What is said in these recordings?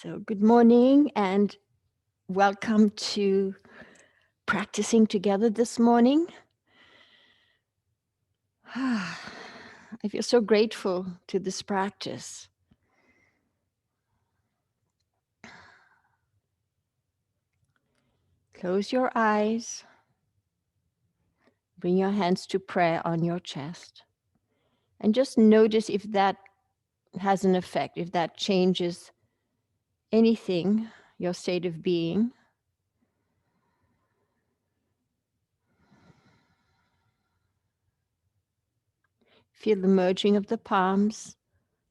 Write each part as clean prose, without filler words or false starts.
So, good morning and welcome to practicing together this morning. I feel so grateful to this practice. Close your eyes, bring your hands to prayer on your chest, and just notice if that has an effect, if that changes anything, your state of being. Feel the merging of the palms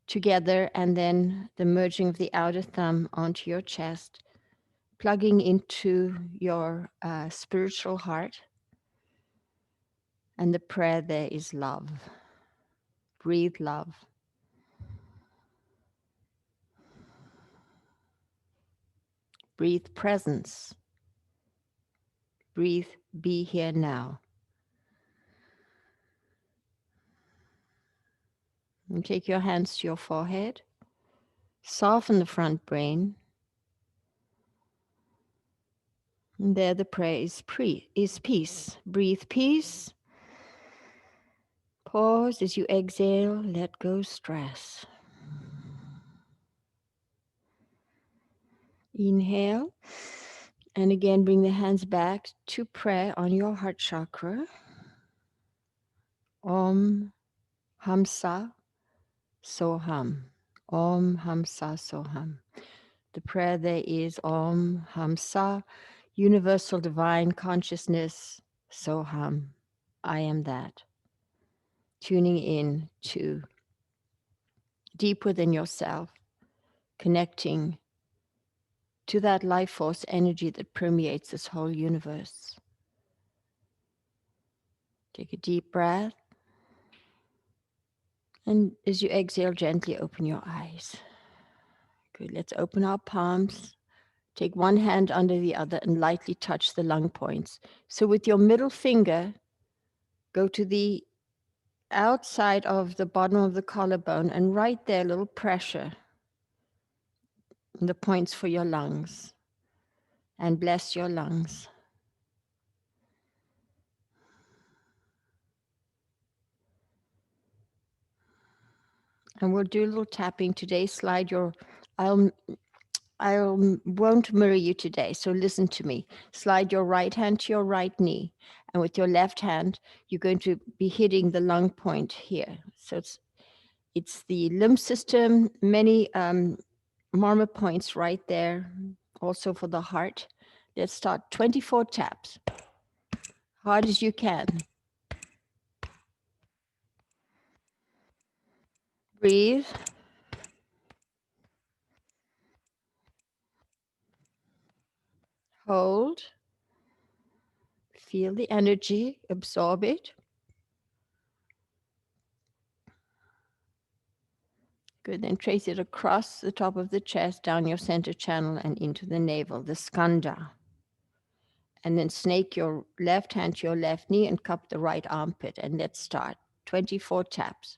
together and then the merging of the outer thumb onto your chest, plugging into your spiritual heart. And the prayer there is love. Breathe love. Breathe presence. Breathe be here now. And take your hands to your forehead. Soften the front brain. And there the prayer is peace. Breathe peace. Pause as you exhale. Let go stress. Inhale. And again, bring the hands back to prayer on your heart chakra. Om Hamsa Soham. Om Hamsa Soham. The prayer there is Om Hamsa, Universal Divine Consciousness Soham. I am that. Tuning in to deep within yourself, connecting to that life force energy that permeates this whole universe. Take a deep breath. And as you exhale, gently open your eyes. Good. Let's open our palms. Take one hand under the other and lightly touch the lung points. So with your middle finger, go to the outside of the bottom of the collarbone and right there, a little pressure in the points for your lungs. And bless your lungs. And we'll do a little tapping today. Slide your, I won't mirror you today, so listen to me. Slide your right hand to your right knee. And with your left hand, you're going to be hitting the lung point here. So it's the lymph system, many marma points right there, also for the heart. Let's start 24 taps, hard as you can. Breathe. Hold. Feel the energy, absorb it. Good, then trace it across the top of the chest, down your center channel and into the navel, the skanda. And then snake your left hand to your left knee and cup the right armpit. And let's start. 24 taps.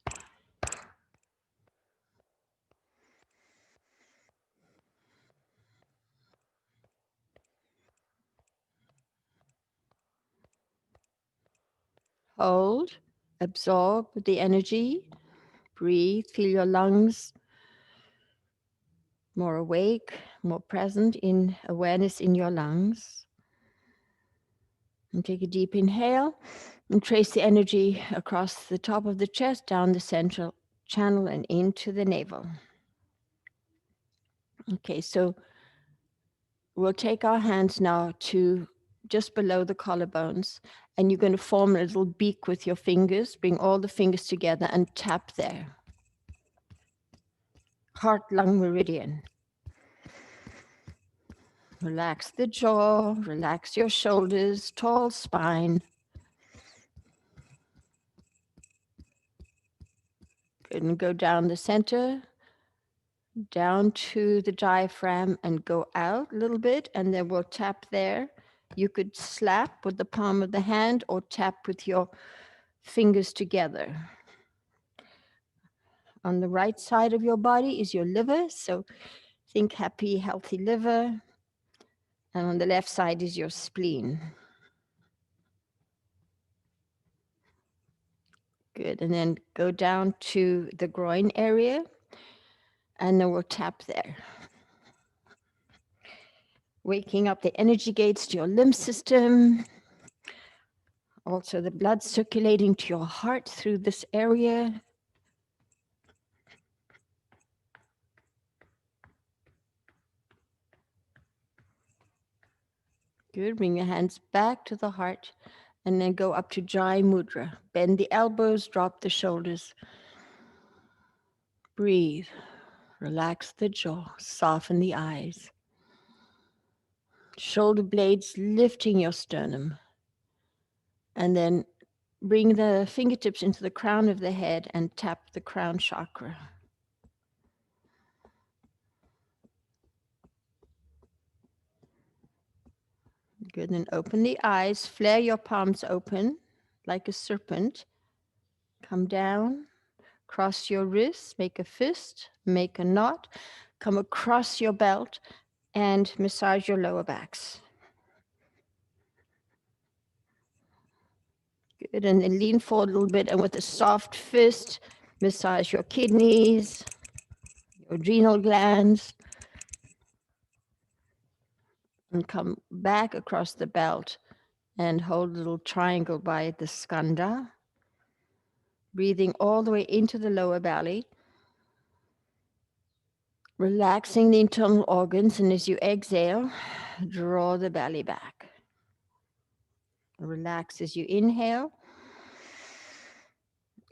Hold, absorb the energy. Breathe, feel your lungs more awake, more present in awareness in your lungs. And take a deep inhale and trace the energy across the top of the chest, down the central channel and into the navel. Okay, so we'll take our hands now to just below the collarbones, and you're going to form a little beak with your fingers. Bring all the fingers together and tap there. Heart-lung meridian. Relax the jaw, relax your shoulders, tall spine. Good, and go down the center, down to the diaphragm and go out a little bit, and then we'll tap there. You could slap with the palm of the hand or tap with your fingers together. On the right side of your body is your liver, so Think happy, healthy liver. And on the left side is your spleen. Good. And then go down to the groin area. And then we'll tap there. Waking up the energy gates to your lymph system. Also the blood circulating to your heart through this area. Good. Bring your hands back to the heart and then go up to Jai Mudra. Bend the elbows, drop the shoulders. Breathe. Relax the jaw, soften the eyes. Shoulder blades lifting your sternum. And then bring the fingertips into the crown of the head and tap the crown chakra. Good, and open the eyes, flare your palms open like a serpent. Come down, cross your wrists, make a fist, make a knot, come across your belt and massage your lower backs. Good, and then lean forward a little bit and with a soft fist, massage your kidneys, your adrenal glands, and come back across the belt and hold a little triangle by the skanda. Breathing all the way into the lower belly. Relaxing the internal organs, and as you exhale, draw the belly back. Relax as you inhale.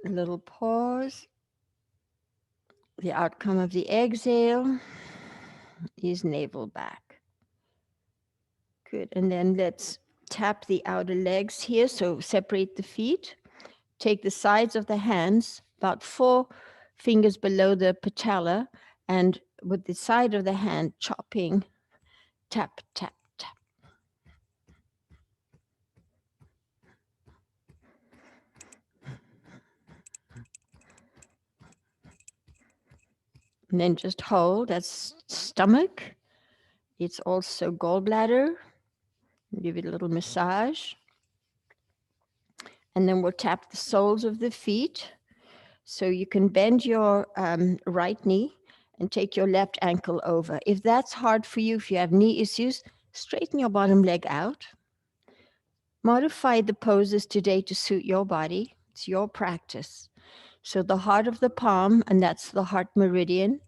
A little pause. The outcome of the exhale is navel back. Good, and then let's tap the outer legs here, so separate the feet. Take the sides of the hands, about 4 fingers below the patella, and with the side of the hand chopping, tap, tap, tap. And then just hold, that's stomach. It's also gallbladder. Give it a little massage. And then we'll tap the soles of the feet. So you can bend your right knee and take your left ankle over. If that's hard for you, if you have knee issues, straighten your bottom leg out. Modify the poses today to suit your body. It's your practice. So the heart of the palm, and that's the heart meridian.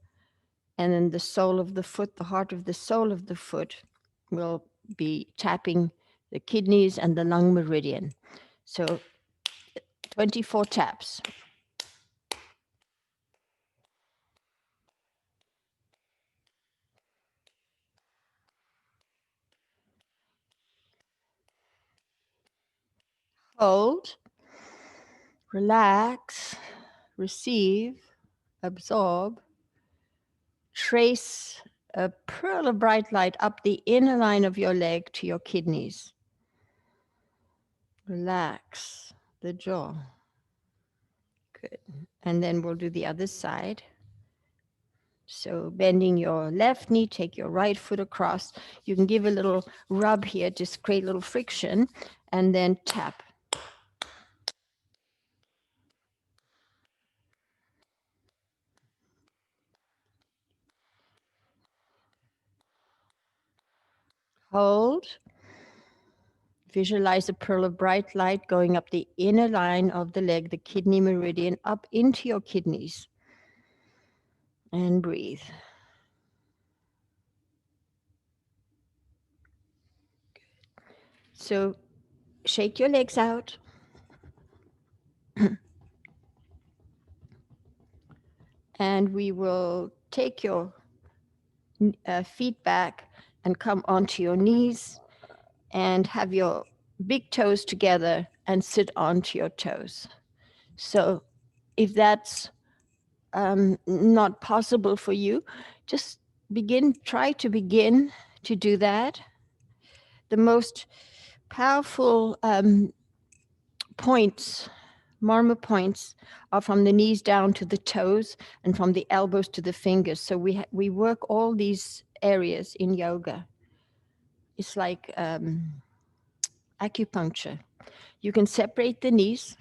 And then the sole of the foot, the heart of the sole of the foot will be tapping the kidneys and the lung meridian. So 24 taps. Hold, relax, receive, absorb, trace a pearl of bright light up the inner line of your leg to your kidneys. Relax the jaw. Good. And then we'll do the other side. So bending your left knee, take your right foot across. You can give a little rub here, just create a little friction, and then tap. Hold. Visualize a pearl of bright light going up the inner line of the leg, the kidney meridian, up into your kidneys. And breathe. So shake your legs out. And we will take your feet back and come onto your knees and have your big toes together and sit onto your toes. So if that's not possible for you, just try to begin to do that. The most powerful points Marmor points are from the knees down to the toes and from the elbows to the fingers. So we work all these areas in yoga. It's like acupuncture. You can separate the knees.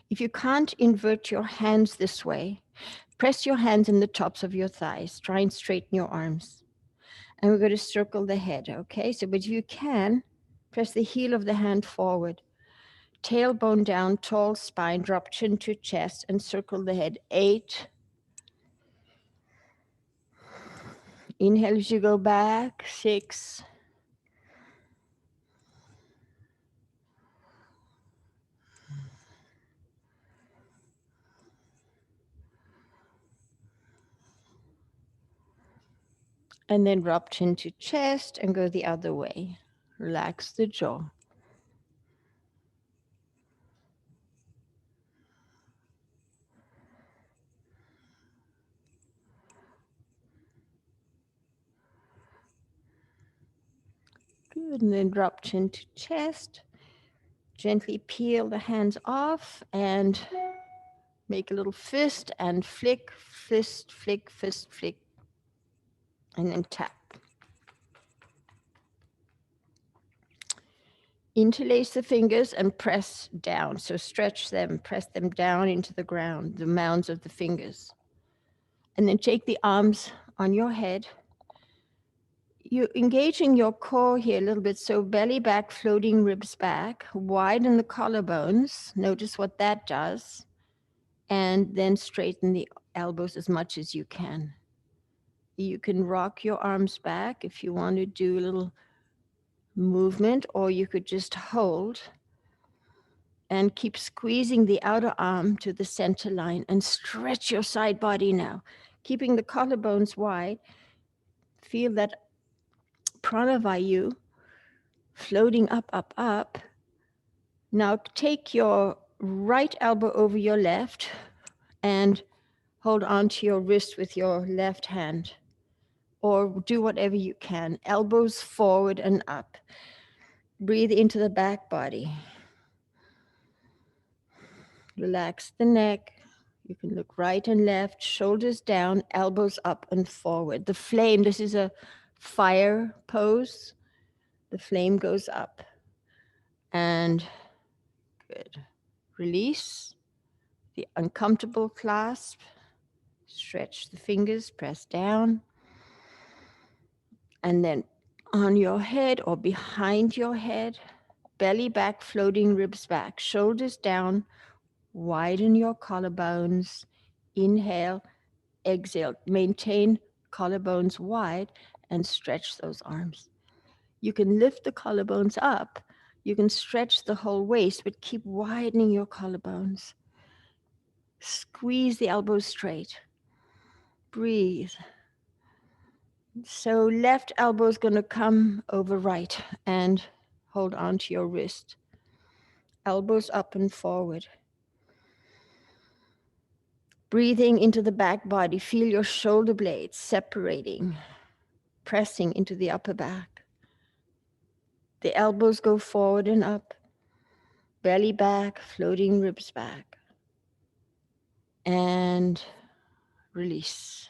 If you can't invert your hands this way, press your hands in the tops of your thighs. Try and straighten your arms. And we're going to circle the head, okay? So, but if you can, press the heel of the hand forward. Tailbone down, tall spine, drop chin to chest, and circle the head. 8. Inhale as you go back. 6. And then drop chin to chest and go the other way. Relax the jaw. Good. And then drop chin to chest. Gently peel the hands off and make a little fist and flick, fist, flick, fist, flick, and then tap. Interlace the fingers and press down. So stretch them, press them down into the ground, the mounds of the fingers. And then take the arms on your head. You're engaging your core here a little bit. So belly back, floating ribs back, widen the collarbones. Notice what that does. And then straighten the elbows as much as you can. You can rock your arms back if you want to do a little movement, or you could just hold and keep squeezing the outer arm to the center line and stretch your side body now, keeping the collarbones wide. Feel that pranavayu floating up, up, up. Now take your right elbow over your left and hold on to your wrist with your left hand, or do whatever you can. Elbows forward and up. Breathe into the back body. Relax the neck. You can look right and left, shoulders down, elbows up and forward. The flame, this is a fire pose. The flame goes up. And good. Release the uncomfortable clasp. Stretch the fingers, press down. And then on your head or behind your head, belly back, floating ribs back, shoulders down, widen your collarbones. Inhale, exhale. Maintain collarbones wide and stretch those arms. You can lift the collarbones up. You can stretch the whole waist, but keep widening your collarbones. Squeeze the elbows straight. Breathe. So left elbow is going to come over right and hold on to your wrist. Elbows up and forward. Breathing into the back body. Feel your shoulder blades separating, pressing into the upper back. The elbows go forward and up. Belly back, floating ribs back. And release.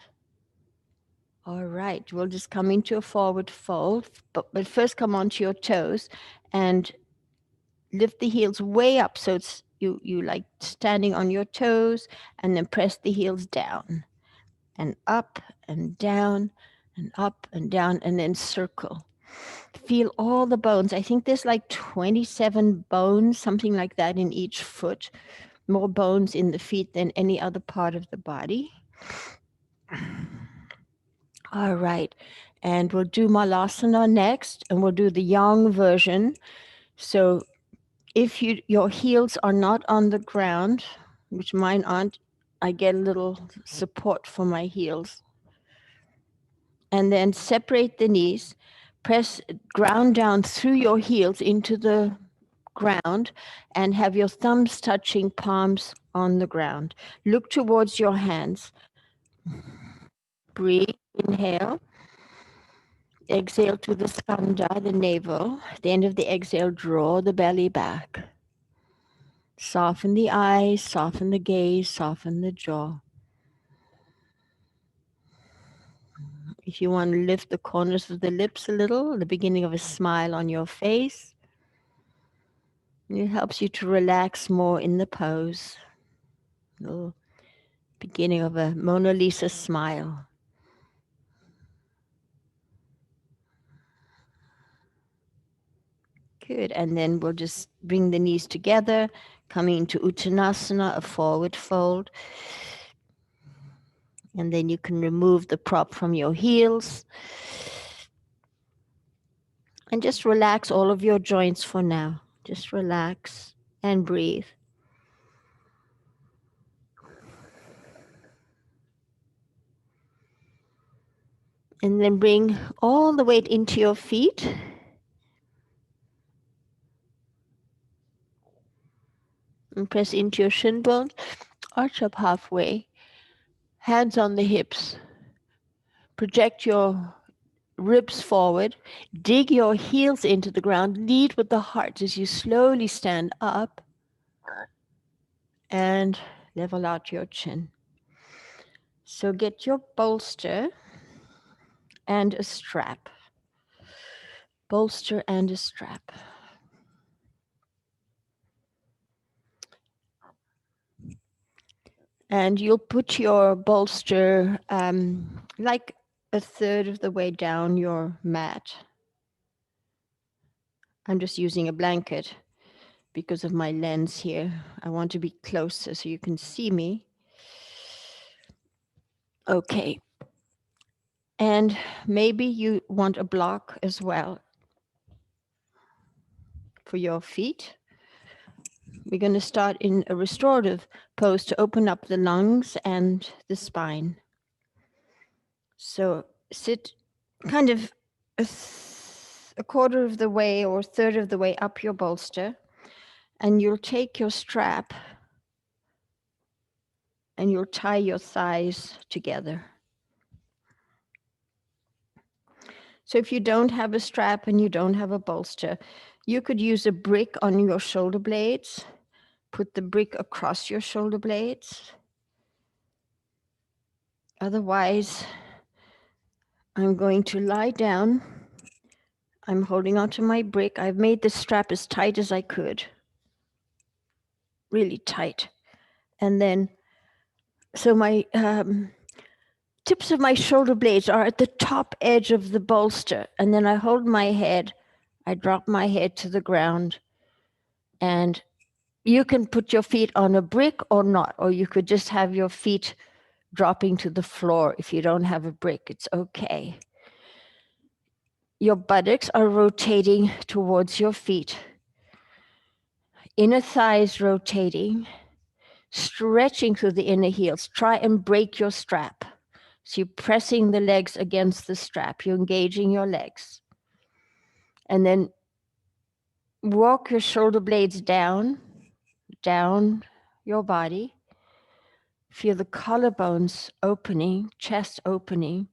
All right, we'll just come into a forward fold, but first come onto your toes and lift the heels way up so it's you like standing on your toes, and then press the heels down and up and down and up and down, and then circle. Feel all the bones. I think there's like 27 bones, something like that in each foot. More bones in the feet than any other part of the body. All right, and we'll do Malasana next, and we'll do the yang version. So if your heels are not on the ground, which mine aren't, I get a little support for my heels. And then separate the knees, press ground down through your heels into the ground, and have your thumbs touching palms on the ground. Look towards your hands. Breathe, inhale. Exhale to the skanda, the navel. At the end of the exhale, draw the belly back. Soften the eyes, soften the gaze, soften the jaw. If you want to lift the corners of the lips a little, the beginning of a smile on your face, it helps you to relax more in the pose. The beginning of a Mona Lisa smile. Good, and then we'll just bring the knees together, coming into Uttanasana, a forward fold. And then you can remove the prop from your heels. And just relax all of your joints for now. Just relax and breathe. And then bring all the weight into your feet. And press into your shin bones. Arch up halfway. Hands on the hips. Project your ribs forward. Dig your heels into the ground. Lead with the heart as you slowly stand up. And level out your chin. So get your bolster and a strap. Bolster and a strap. And you'll put your bolster like a third of the way down your mat. I'm just using a blanket because of my lens here. I want to be closer so you can see me. Okay. And maybe you want a block as well for your feet. We're going to start in a restorative pose to open up the lungs and the spine. So sit kind of a quarter of the way or a third of the way up your bolster, and you'll take your strap and you'll tie your thighs together. So if you don't have a strap and you don't have a bolster, you could use a brick on your shoulder blades, put the brick across your shoulder blades. Otherwise, I'm going to lie down. I'm holding onto my brick. I've made the strap as tight as I could. Really tight. And then, so my tips of my shoulder blades are at the top edge of the bolster. And then I hold my head. I drop my head to the ground. And you can put your feet on a brick or not, or you could just have your feet dropping to the floor. If you don't have a brick, it's okay. Your buttocks are rotating towards your feet. Inner thighs rotating, stretching through the inner heels. Try and break your strap. So you're pressing the legs against the strap. You're engaging your legs. And then walk your shoulder blades down your body. Feel the collarbones opening, chest opening.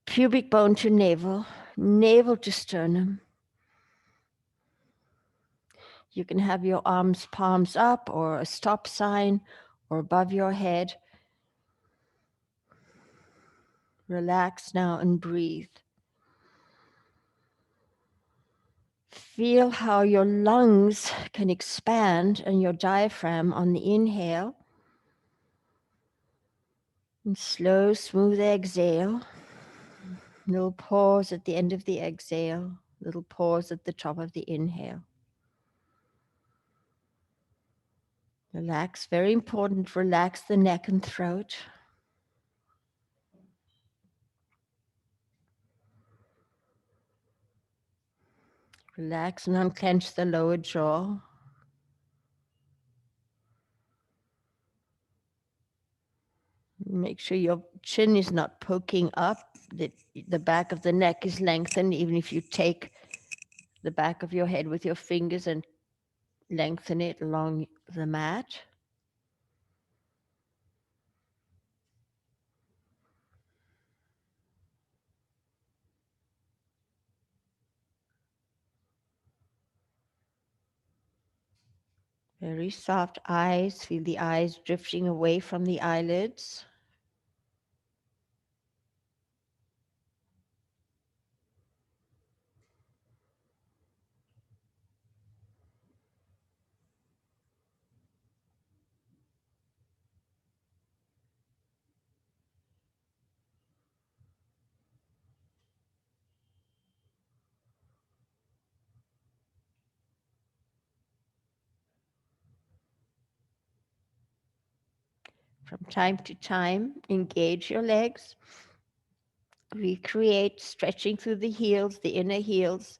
Pubic bone to navel, navel to sternum. You can have your arms, palms up, or a stop sign, or above your head. Relax now and breathe. Feel how your lungs can expand and your diaphragm on the inhale. And slow, smooth exhale. Little pause at the end of the exhale. Little pause at the top of the inhale. Relax, very important, relax the neck and throat. Relax and unclench the lower jaw. Make sure your chin is not poking up, that the back of the neck is lengthened, even if you take the back of your head with your fingers and lengthen it along the mat. Very soft eyes. Feel the eyes drifting away from the eyelids. From time to time, engage your legs. Recreate stretching through the heels, the inner heels.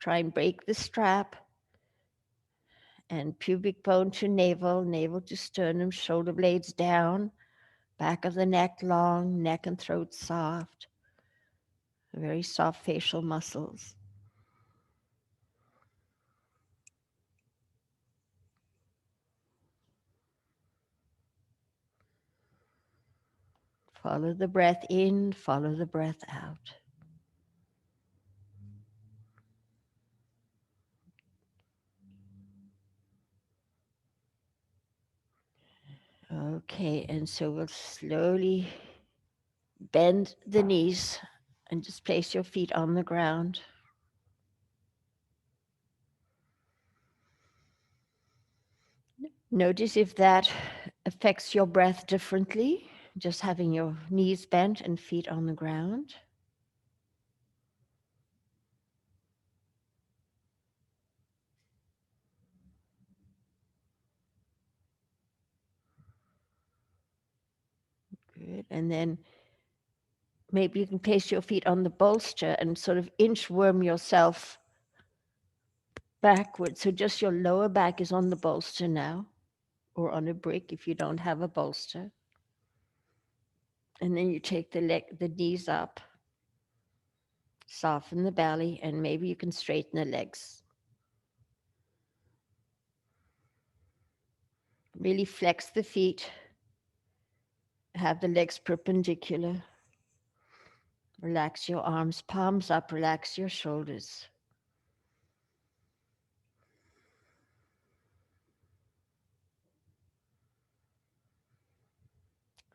Try and break the strap. And pubic bone to navel, navel to sternum, shoulder blades down, back of the neck long, neck and throat soft. Very soft facial muscles. Follow the breath in, follow the breath out. Okay, and so we'll slowly bend the knees and just place your feet on the ground. Notice if that affects your breath differently, just having your knees bent and feet on the ground. Good. And then maybe you can place your feet on the bolster and sort of inchworm yourself backwards. So just your lower back is on the bolster now, or on a brick if you don't have a bolster. And then you take the knees up, soften the belly, and maybe you can straighten the legs. Really flex the feet, have the legs perpendicular. Relax your arms, palms up, relax your shoulders.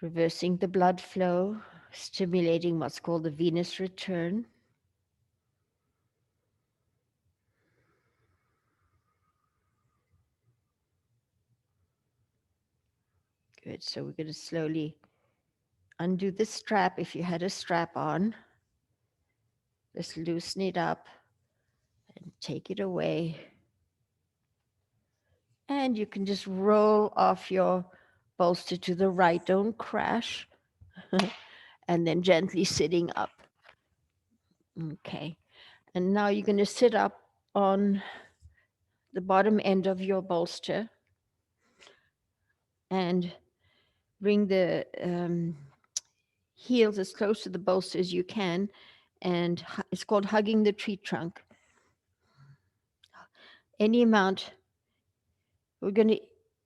Reversing the blood flow, stimulating what's called the venous return. Good. So we're going to slowly undo the strap if you had a strap on. Just loosen it up and take it away. And you can just roll off your bolster to the right. Don't crash. And then gently sitting up. Okay. And now you're going to sit up on the bottom end of your bolster and bring the heels as close to the bolster as you can. And it's called hugging the tree trunk. Any amount. We're going to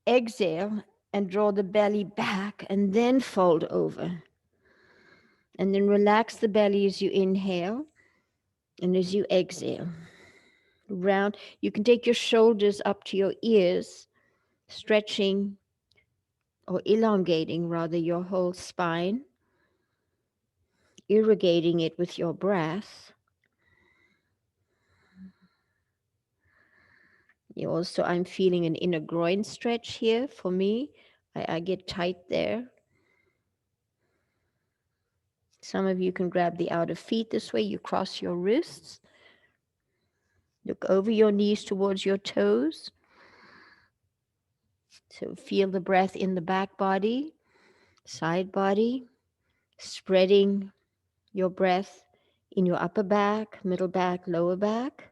exhale and draw the belly back and then fold over. And then relax the belly as you inhale and as you exhale. Round. You can take your shoulders up to your ears, stretching or elongating rather your whole spine, irrigating it with your breath. You also, I'm feeling an inner groin stretch here for me. I get tight there. Some of you can grab the outer feet this way. You cross your wrists. Look over your knees towards your toes. So feel the breath in the back body, side body, spreading your breath in your upper back, middle back, lower back.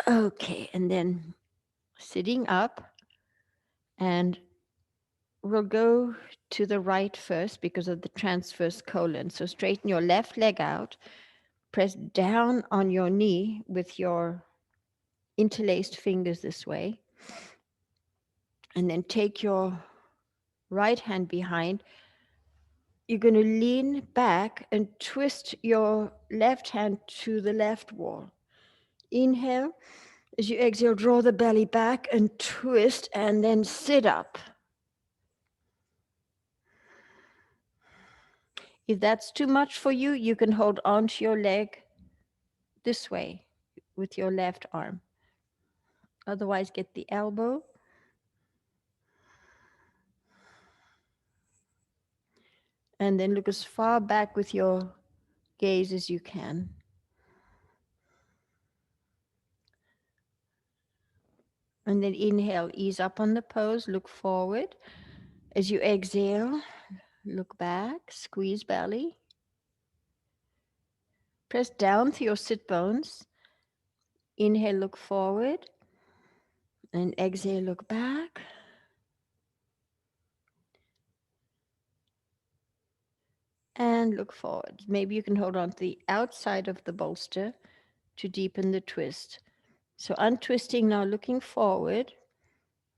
Okay, and then sitting up, and we'll go to the right first because of the transverse colon. So straighten your left leg out, press down on your knee with your interlaced fingers this way, and then take your right hand behind. You're going to lean back and twist your left hand to the left wall. Inhale As you exhale, draw the belly back and twist, and then sit up. If that's too much for you, you can hold on to your leg this way with your left arm. Otherwise, get the elbow. And then look as far back with your gaze as you can. And then inhale, ease up on the pose, look forward. As you exhale, look back, squeeze belly. Press down to your sit bones. Inhale, look forward. And exhale, look back. And look forward. Maybe you can hold on to the outside of the bolster to deepen the twist. So untwisting now, looking forward.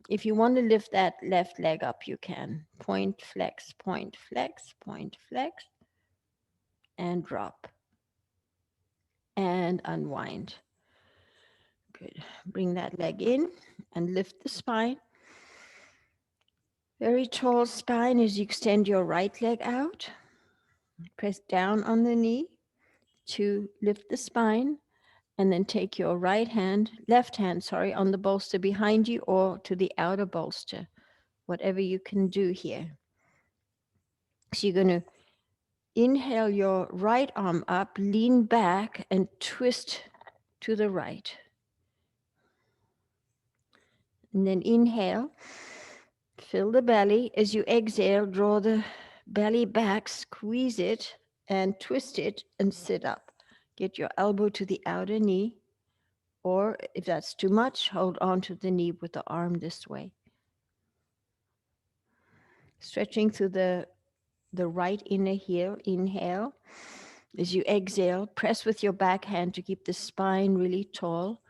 If you want to lift that left leg up, you can. Point, flex, point, flex, point, flex, and drop. And unwind. Good. Bring that leg in and lift the spine. Very tall spine as you extend your right leg out. Press down on the knee to lift the spine, and then take your left hand, on the bolster behind you or to the outer bolster, whatever you can do here. So you're going to inhale your right arm up, lean back, and twist to the right. And then inhale, fill the belly. As you exhale, draw the belly back, squeeze it, and twist it, and sit up. Get your elbow to the outer knee, or if that's too much, hold on to the knee with the arm this way. Stretching through the right inner heel, inhale. As you exhale, press with your back hand to keep the spine really tall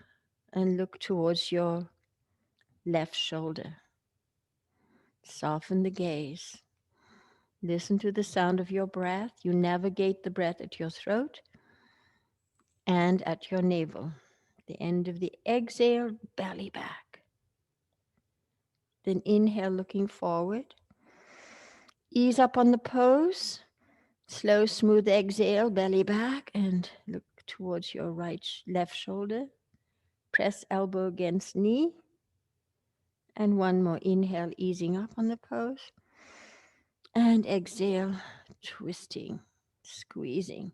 and look towards your left shoulder. Soften the gaze. Listen to the sound of your breath. You navigate the breath at your throat and at your navel. The end of the exhale, belly back. Then inhale, looking forward. Ease up on the pose. Slow, smooth exhale, belly back, and look towards your left shoulder. Press elbow against knee. And one more inhale, easing up on the pose. And exhale, twisting, squeezing.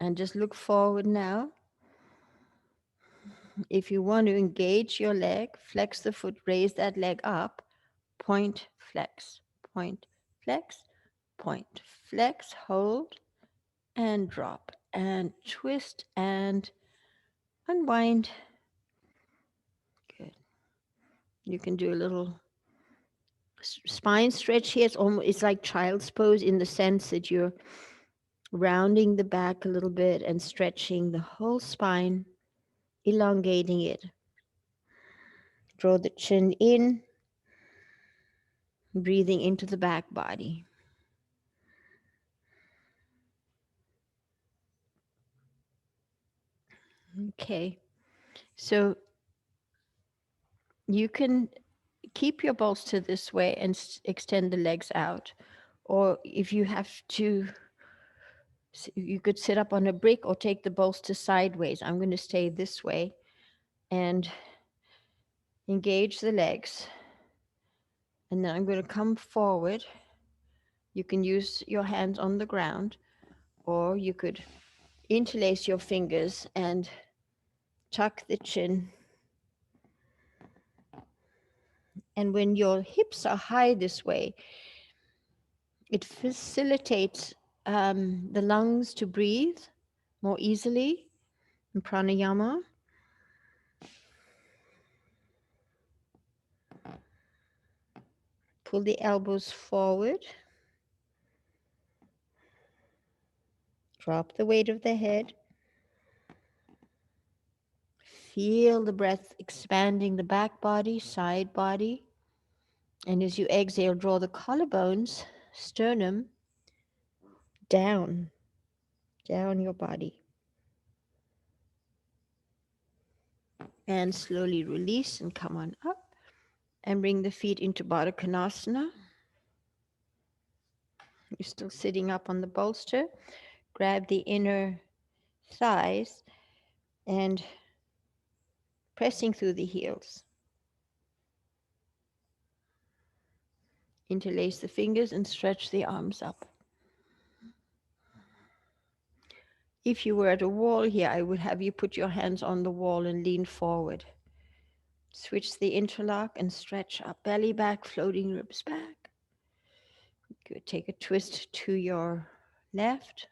And just look forward now. If you want to engage your leg, flex the foot, raise that leg up, point, flex, point, flex, point, flex, hold, and drop, and twist, and unwind. Good. You can do a little spine stretch here. It's like child's pose in the sense that you're rounding the back a little bit and stretching the whole spine, elongating it. Draw the chin in, breathing into the back body. Okay, so you can keep your bolster this way and extend the legs out. Or if you have to, you could sit up on a brick or take the bolster sideways. I'm going to stay this way and engage the legs. And then I'm going to come forward. You can use your hands on the ground, or you could interlace your fingers and tuck the chin. And when your hips are high this way, it facilitates the lungs to breathe more easily in pranayama. Pull the elbows forward. Drop the weight of the head. Feel the breath expanding the back body, side body. And as you exhale, draw the collarbones, sternum, down your body. And slowly release and come on up. And bring the feet into Baddha Konasana. You're still sitting up on the bolster. Grab the inner thighs and pressing through the heels. Interlace the fingers and stretch the arms up. If you were at a wall here, I would have you put your hands on the wall and lean forward. Switch the interlock and stretch up. Belly back, floating ribs back. Good. Take a twist to your left.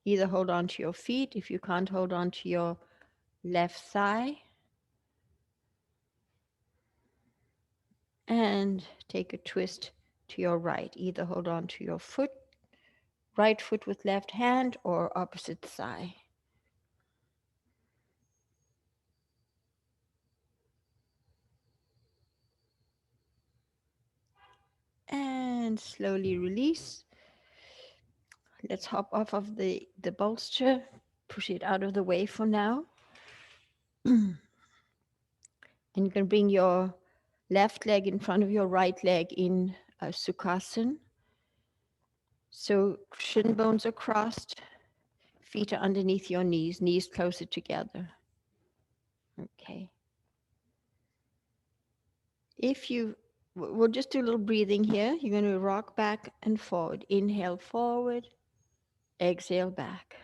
Either hold on to your feet. If you can't hold on to your left thigh. And take a twist to your right. Either hold on to your foot, right foot with left hand, or opposite thigh. And slowly release. Let's hop off of the bolster. Push it out of the way for now. And you can bring your left leg in front of your right leg in Sukhasana. So shin bones are crossed, feet are underneath your knees closer together. Okay. We'll just do a little breathing here. You're going to rock back and forward. Inhale forward, exhale back.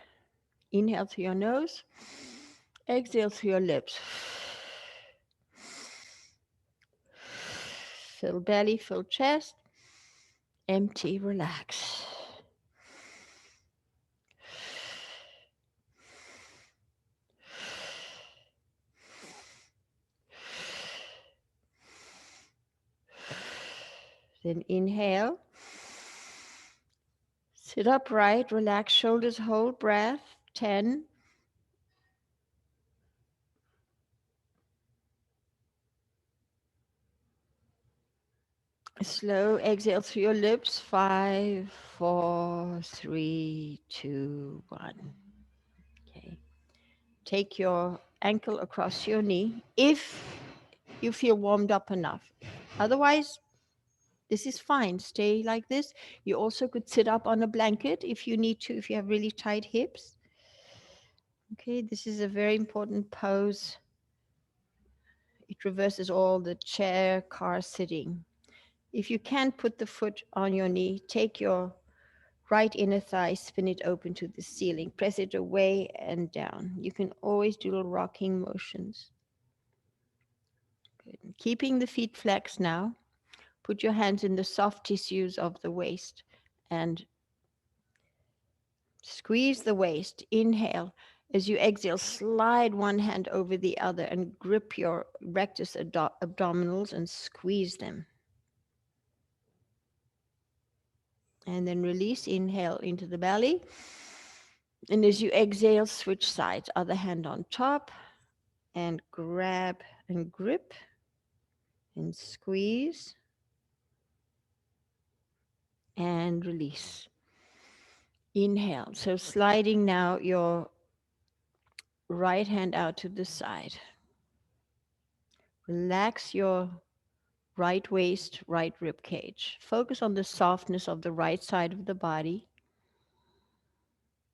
Inhale through your nose, exhale through your lips. Fill belly, fill chest, empty, relax. Then inhale. Sit upright, relax shoulders, hold breath. 10. Slow exhale through your lips. 5, 4, 3, 2, 1. Okay. Take your ankle across your knee if you feel warmed up enough. Otherwise, this is fine. Stay like this. You also could sit up on a blanket if you need to, if you have really tight hips. Okay, this is a very important pose. It reverses all the chair, car sitting. If you can't put the foot on your knee, take your right inner thigh, spin it open to the ceiling. Press it away and down. You can always do little rocking motions. Good. Keeping the feet flexed now. Put your hands in the soft tissues of the waist and squeeze the waist. Inhale. As you exhale, slide one hand over the other and grip your rectus abdominals and squeeze them. And then release. Inhale into the belly. And as you exhale, switch sides. Other hand on top and grab and grip and squeeze and release. Inhale. So sliding now your right hand out to the side. Relax your right waist, right rib cage. Focus on the softness of the right side of the body.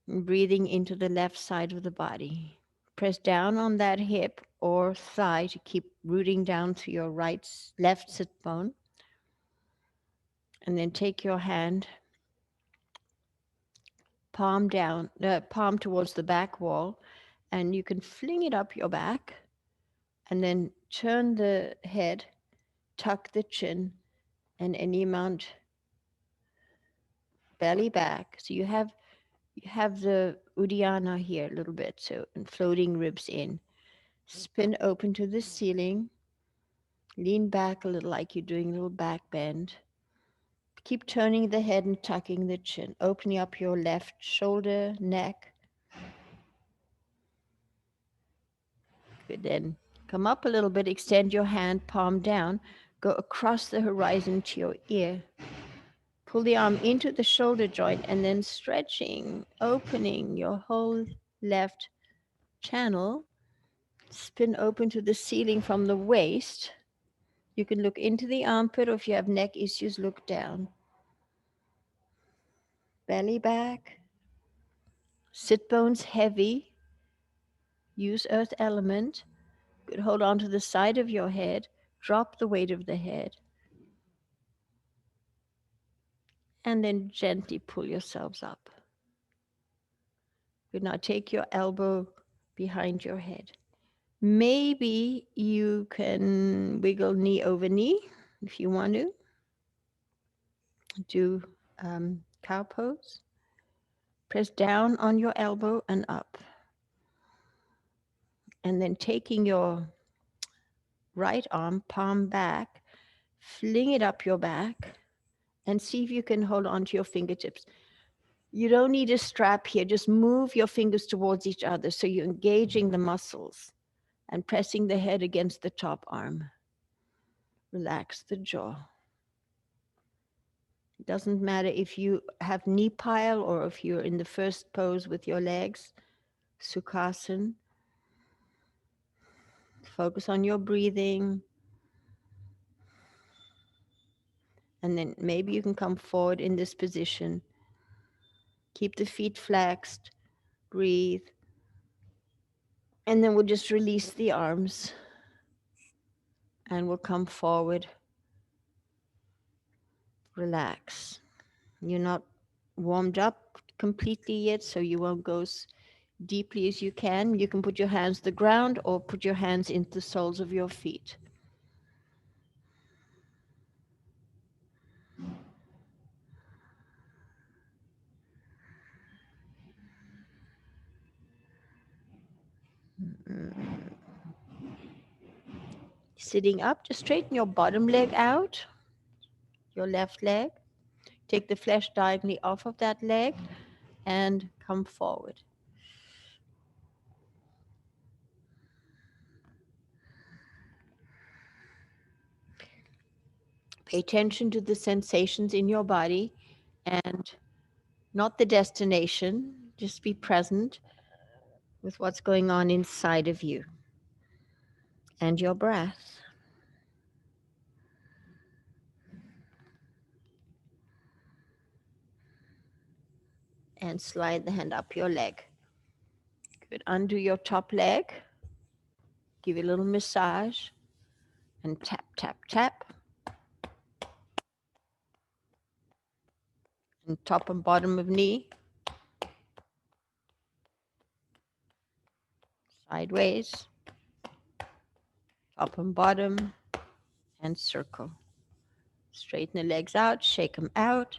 And breathing into the left side of the body. Press down on that hip or thigh to keep rooting down to your left sit bone. And then take your hand, palm down, palm towards the back wall, and you can fling it up your back and then turn the head, tuck the chin, and any amount belly back. So you have the Uddiyana here a little bit, so and floating ribs in. Spin open to the ceiling. Lean back a little like you're doing a little back bend. Keep turning the head and tucking the chin. Opening up your left shoulder, neck. Good. Then come up a little bit. Extend your hand, palm down. Go across the horizon to your ear. Pull the arm into the shoulder joint and then stretching, opening your whole left channel, spin open to the ceiling from the waist. You can look into the armpit, or if you have neck issues, look down. Belly back. Sit bones heavy. Use earth element. Good. Hold on to the side of your head. Drop the weight of the head. And then gently pull yourselves up. Good. Now take your elbow behind your head. Maybe you can wiggle knee over knee if you want to. Do cow pose. Press down on your elbow and up. And then taking your right arm, palm back, fling it up your back and see if you can hold on to your fingertips. You don't need a strap here. Just move your fingers towards each other so you're engaging the muscles and pressing the head against the top arm. Relax the jaw. It doesn't matter if you have knee pile or if you're in the first pose with your legs, Sukhasana. Focus on your breathing. And then maybe you can come forward in this position. Keep the feet flexed. Breathe. And then we'll just release the arms. And we'll come forward. Relax. You're not warmed up completely yet, so you won't go as deeply as you can. You can put your hands to the ground or put your hands into the soles of your feet. Sitting up, just straighten your bottom leg out, your left leg. Take the flesh diagonally off of that leg and come forward. Pay attention to the sensations in your body and not the destination. Just be present with what's going on inside of you and your breath. And slide the hand up your leg. Good. Undo your top leg. Give it a little massage. And tap, tap, tap. And top and bottom of knee. Sideways. Top and bottom. And circle. Straighten the legs out. Shake them out.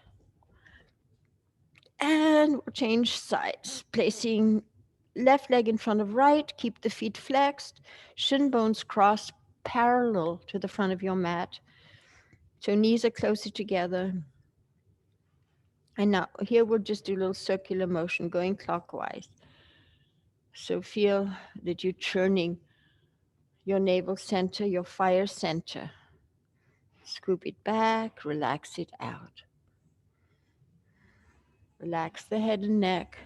And we'll change sides. Placing left leg in front of right. Keep the feet flexed. Shin bones crossed parallel to the front of your mat. So knees are closer together. And now here we'll just do a little circular motion going clockwise. So feel that you're churning your navel center, your fire center. Scoop it back, relax it out. Relax the head and neck.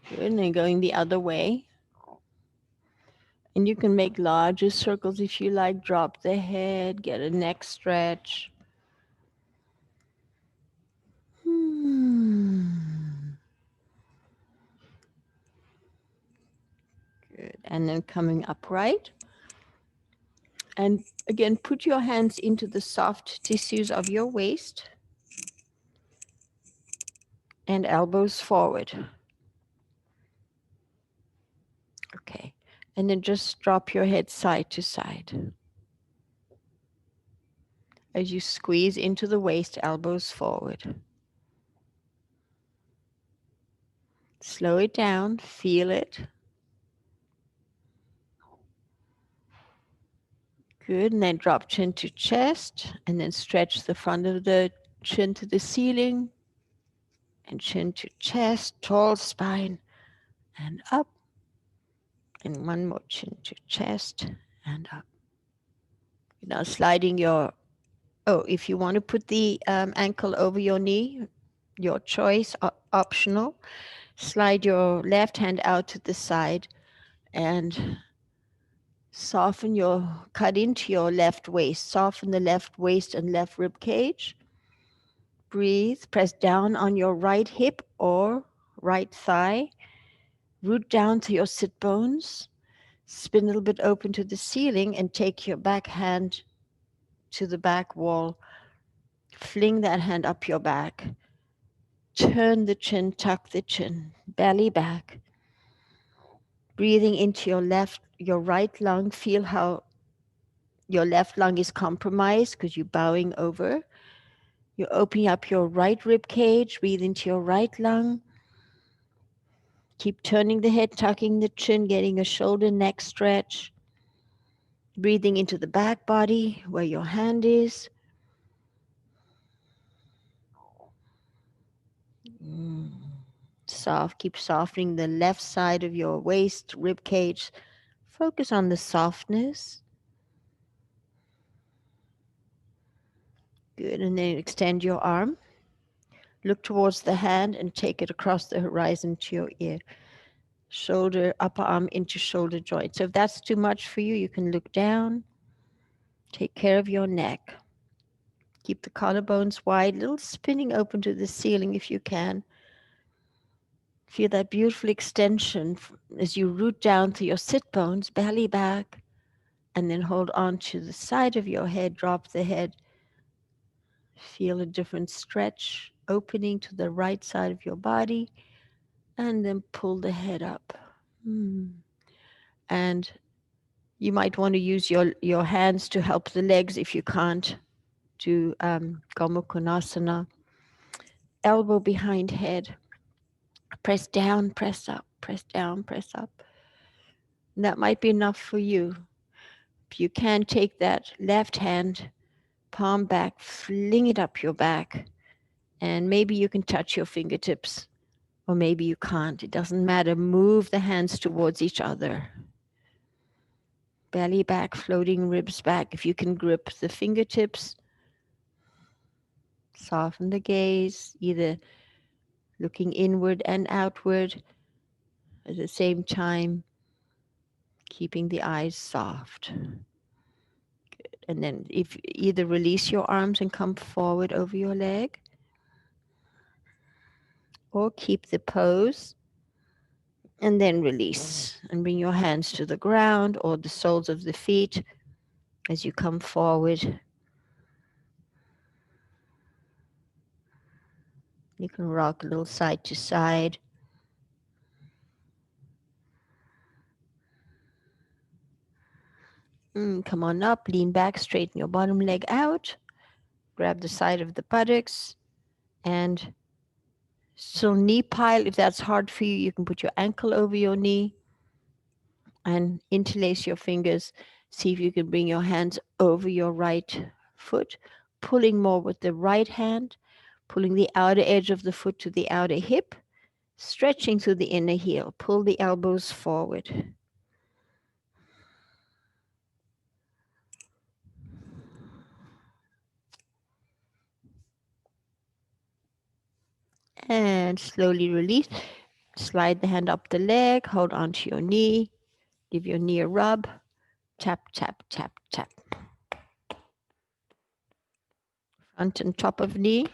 Good, and then going the other way. And you can make larger circles if you like. Drop the head, get a neck stretch. Good. And then coming upright. And again, put your hands into the soft tissues of your waist. And elbows forward. Okay. And then just drop your head side to side. As you squeeze into the waist, elbows forward. Slow it down, feel it. Good, and then drop chin to chest, and then stretch the front of the chin to the ceiling, and chin to chest, tall spine, and up. And one more, chin to chest, and up. Now sliding your, if you want to put the ankle over your knee, your choice, optional. Slide your left hand out to the side and soften cut into your left waist. Soften the left waist and left rib cage. Breathe. Press down on your right hip or right thigh. Root down to your sit bones. Spin a little bit open to the ceiling and take your back hand to the back wall. Fling that hand up your back. Turn the chin, tuck the chin, belly back. Breathing into your right lung. Feel how your left lung is compromised because you're bowing over. You're opening up your right rib cage. Breathe into your right lung. Keep turning the head, tucking the chin, getting a shoulder neck stretch. Breathing into the back body where your hand is. Keep softening the left side of your waist, rib cage. Focus on the softness. Good, and then extend your arm. Look towards the hand and take it across the horizon to your ear. Shoulder, upper arm into shoulder joint. So if that's too much for you, you can look down. Take care of your neck. Keep the collarbones wide, a little spinning open to the ceiling if you can. Feel that beautiful extension as you root down to your sit bones, belly back, and then hold on to the side of your head, drop the head. Feel a different stretch, opening to the right side of your body, and then pull the head up. And you might want to use your hands to help the legs if you can't do Gomu Konasana. Elbow behind head. Press down, press up, press down, press up. And that might be enough for you. If you can, take that left hand, palm back, fling it up your back, and maybe you can touch your fingertips, or maybe you can't. It doesn't matter. Move the hands towards each other. Belly back, floating ribs back. If you can grip the fingertips, soften the gaze, either looking inward and outward at the same time, keeping the eyes soft. Good. And then if either release your arms and come forward over your leg, or keep the pose and then release and bring your hands to the ground or the soles of the feet as you come forward. You can rock a little side to side. Come on up, lean back, straighten your bottom leg out. Grab the side of the buttocks and so knee pile. If that's hard for you, you can put your ankle over your knee and interlace your fingers. See if you can bring your hands over your right foot, pulling more with the right hand, pulling the outer edge of the foot to the outer hip, stretching through the inner heel. Pull the elbows forward. And slowly release. Slide the hand up the leg, hold onto your knee, give your knee a rub, tap, tap, tap, tap. Front and top of knee.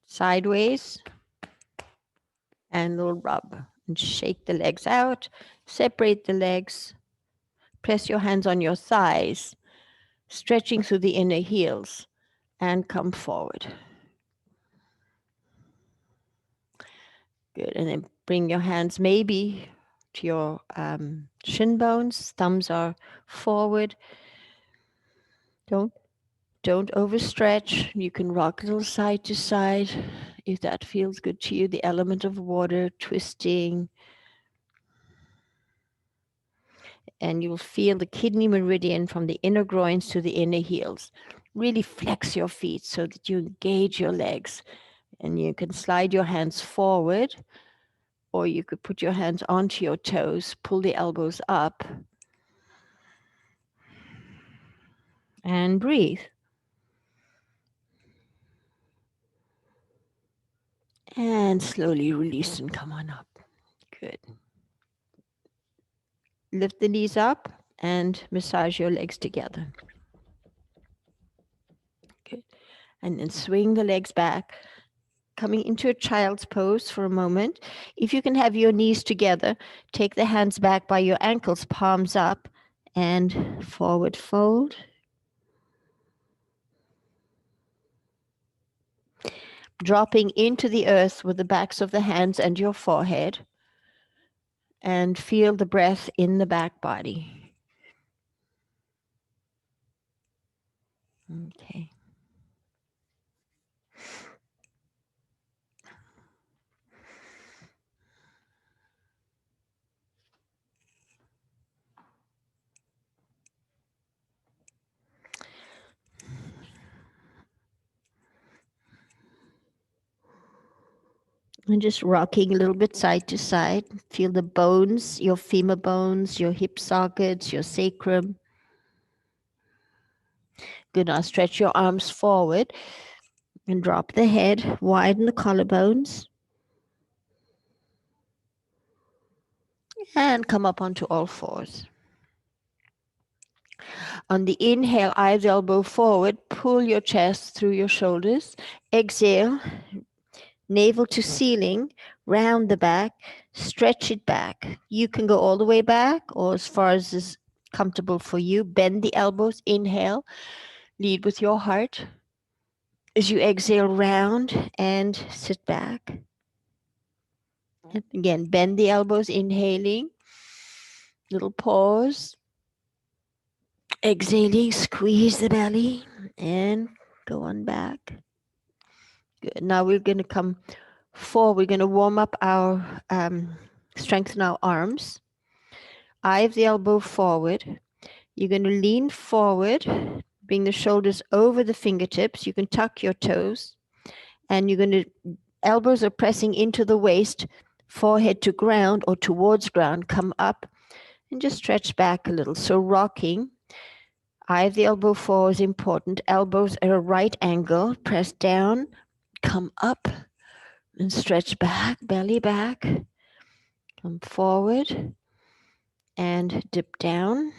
Sideways. And a little rub. And shake the legs out. Separate the legs. Press your hands on your thighs, stretching through the inner heels. And come forward. Good. And then bring your hands maybe to your shin bones. Thumbs are forward. Don't overstretch. You can rock a little side to side if that feels good to you. The element of water, twisting. And you'll feel the kidney meridian from the inner groins to the inner heels. Really flex your feet so that you engage your legs. And you can slide your hands forward, or you could put your hands onto your toes, pull the elbows up, and breathe. And slowly release and come on up. Good. Lift the knees up and massage your legs together. Good. And then swing the legs back, coming into a child's pose for a moment. If you can have your knees together, take the hands back by your ankles, palms up, and forward fold. Dropping into the earth with the backs of the hands and your forehead. And feel the breath in the back body. Okay. And just rocking a little bit side to side. Feel the bones, your femur bones, your hip sockets, your sacrum. Good. Now stretch your arms forward and drop the head, widen the collarbones. And come up onto all fours. On the inhale, eyes elbow forward, pull your chest through your shoulders. Exhale, navel to ceiling, round the back, stretch it back. You can go all the way back or as far as is comfortable for you. Bend the elbows, inhale, lead with your heart. As you exhale, round and sit back. And again, bend the elbows, inhaling, little pause. Exhaling, squeeze the belly and go on back. Good. Now we're going to come forward. We're going to warm up our, strengthen our arms. Eye of the elbow forward. You're going to lean forward, bring the shoulders over the fingertips. You can tuck your toes. And you're going to, elbows are pressing into the waist, forehead to ground or towards ground. Come up and just stretch back a little. So rocking. Eye of the elbow forward is important. Elbows at a right angle. Press down, come up, and stretch back, belly back. Come forward and dip down.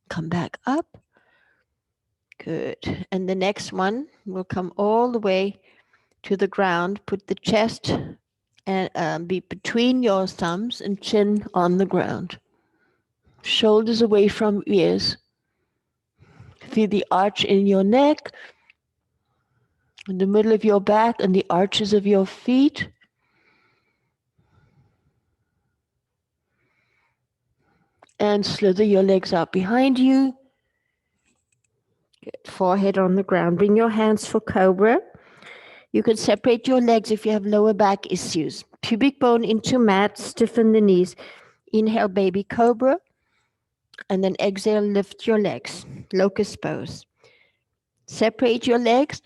Come back up. Good. And the next one will come all the way to the ground. Put the chest and be between your thumbs and chin on the ground. Shoulders away from ears. Feel the arch in your neck, in the middle of your back, and the arches of your feet. And slither your legs out behind you. Good. Forehead on the ground. Bring your hands for cobra. You can separate your legs if you have lower back issues. Pubic bone into mat, stiffen the knees. Inhale, baby cobra. And then exhale, lift your legs. Locust pose. Separate your legs.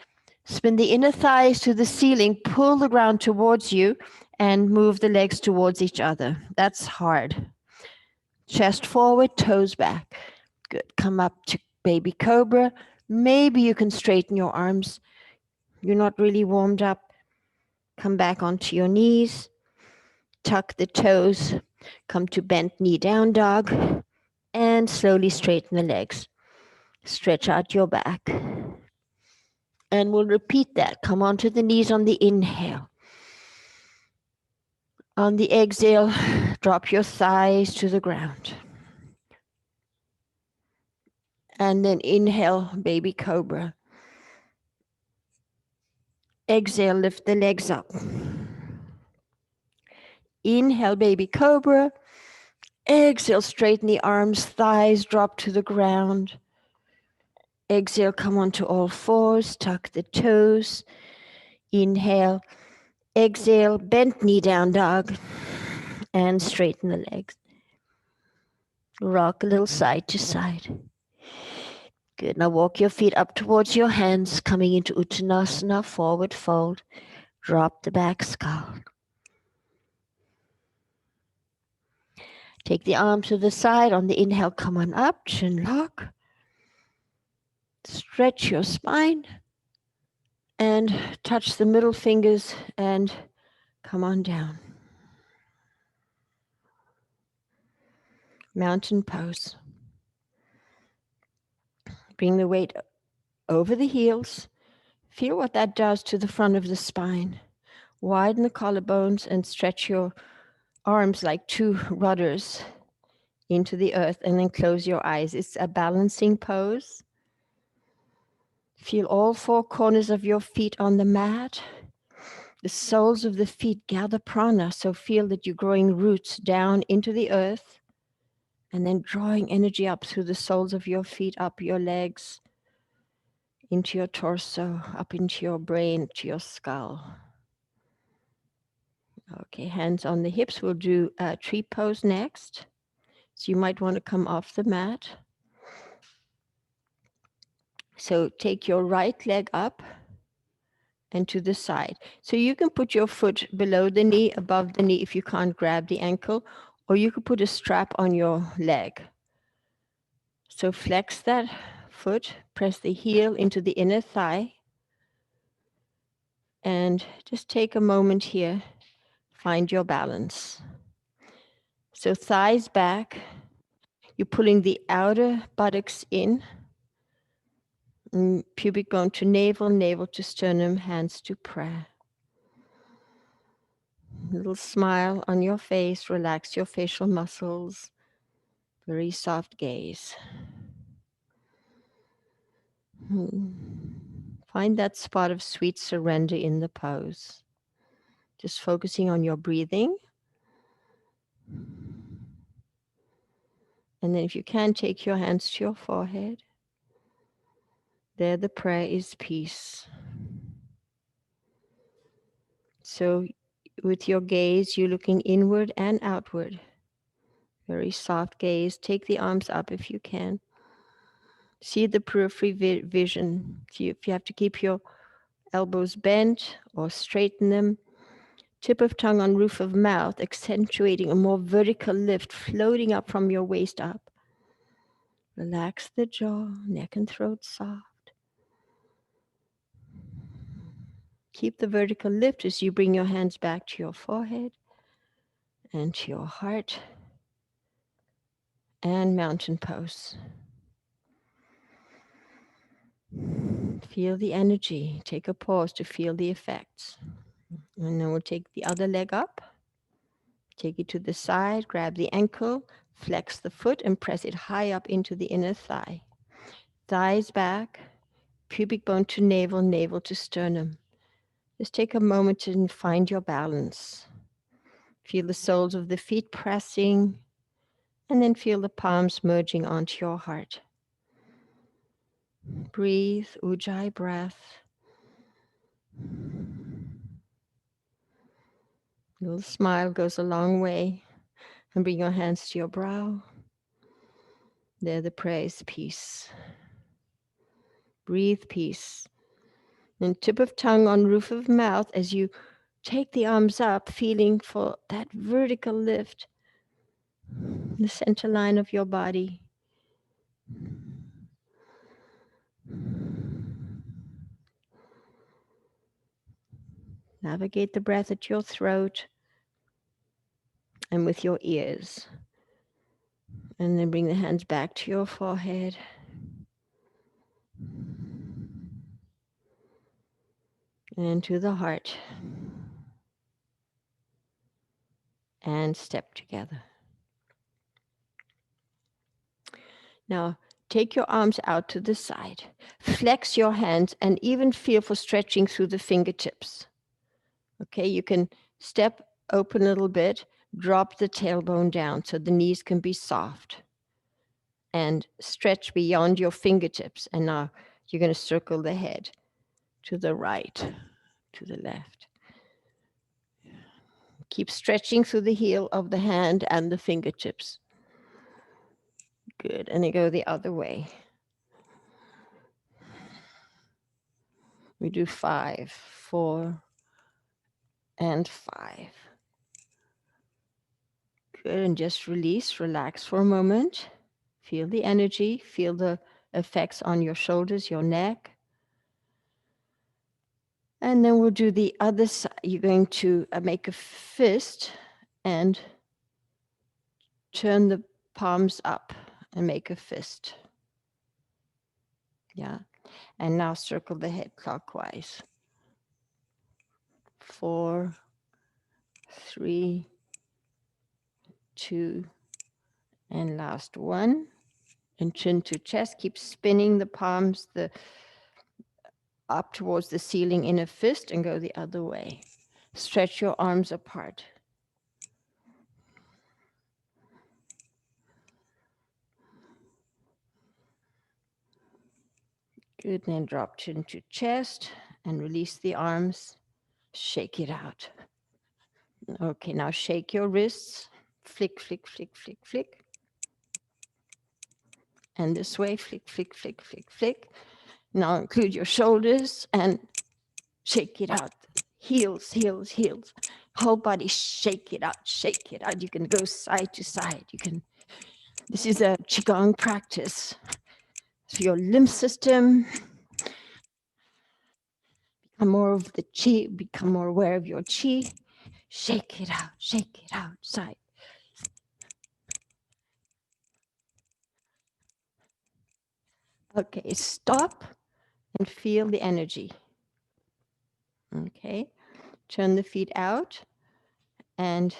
Spin the inner thighs to the ceiling. Pull the ground towards you and move the legs towards each other. That's hard. Chest forward, toes back. Good. Come up to baby cobra. Maybe you can straighten your arms. You're not really warmed up. Come back onto your knees. Tuck the toes. Come to bent knee down dog. And slowly straighten the legs. Stretch out your back. And we'll repeat that. Come onto the knees on the inhale. On the exhale, drop your thighs to the ground. And then inhale, baby cobra. Exhale, lift the legs up. Inhale, baby cobra. Exhale, straighten the arms, thighs drop to the ground. Exhale, come onto all fours, tuck the toes. Inhale, exhale, bent knee down dog, and straighten the legs. Rock a little side to side. Good. Now walk your feet up towards your hands, coming into Uttanasana, forward fold. Drop the back skull. Take the arm to the side. On the inhale, come on up, chin lock. Stretch your spine. And touch the middle fingers and come on down. Mountain pose. Bring the weight over the heels. Feel what that does to the front of the spine. Widen the collarbones and stretch your arms like two rudders into the earth, and then close your eyes. It's a balancing pose. Feel all four corners of your feet on the mat. The soles of the feet gather prana, so feel that you're growing roots down into the earth and then drawing energy up through the soles of your feet, up your legs, into your torso, up into your brain, to your skull. Okay, hands on the hips. We'll do a tree pose next. So you might want to come off the mat. So take your right leg up and to the side. So you can put your foot below the knee, above the knee if you can't grab the ankle, or you could put a strap on your leg. So flex that foot, press the heel into the inner thigh, and just take a moment here, find your balance. So thighs back, you're pulling the outer buttocks in, pubic bone to navel, navel to sternum, hands to prayer. Little smile on your face, relax your facial muscles, very soft gaze. Find that spot of sweet surrender in the pose. Just focusing on your breathing. And then if you can, take your hands to your forehead. There the prayer is peace. So with your gaze, you're looking inward and outward. Very soft gaze. Take the arms up if you can. See the periphery vision. If you have to keep your elbows bent or straighten them. Tip of tongue on roof of mouth, accentuating a more vertical lift, floating up from your waist up. Relax the jaw, neck and throat soft. Keep the vertical lift as you bring your hands back to your forehead and to your heart. And mountain pose. Feel the energy. Take a pause to feel the effects. And then we'll take the other leg up. Take it to the side, grab the ankle, flex the foot and press it high up into the inner thigh. Thighs back, pubic bone to navel, navel to sternum. Just take a moment to find your balance. Feel the soles of the feet pressing, and then feel the palms merging onto your heart. Breathe, Ujjayi breath. A little smile goes a long way. And bring your hands to your brow. There the prayer is peace. Breathe peace. And tip of tongue on roof of mouth as you take the arms up, feeling for that vertical lift, the center line of your body. Navigate the breath at your throat and with your ears. And then bring the hands back to your forehead. And to the heart. And step together. Now, take your arms out to the side. Flex your hands and even feel for stretching through the fingertips. Okay, you can step open a little bit, drop the tailbone down so the knees can be soft. And stretch beyond your fingertips. And now you're going to circle the head to the right, to the left. Keep stretching through the heel of the hand and the fingertips. Good. And then go the other way. We do 5, 4, and 5. Good. And just release, relax for a moment. Feel the energy, feel the effects on your shoulders, your neck. And then we'll do the other side. You're going to make a fist and turn the palms up and make a fist. Yeah. And now circle the head clockwise. 4, 3, 2, and last one. And chin to chest. Keep spinning the palms up towards the ceiling in a fist and go the other way. Stretch your arms apart. Good. Then drop chin to chest and release the arms. Shake it out. Okay, now shake your wrists. Flick, flick, flick, flick, flick. And this way, flick, flick, flick, flick, flick. Now include your shoulders and shake it out. Heels, heels, heels. Whole body, shake it out, shake it out. You can go side to side. This is a Qigong practice. So your lymph system, become more of the Qi, become more aware of your Qi. Shake it out, side. Okay, stop and feel the energy. Okay, turn the feet out and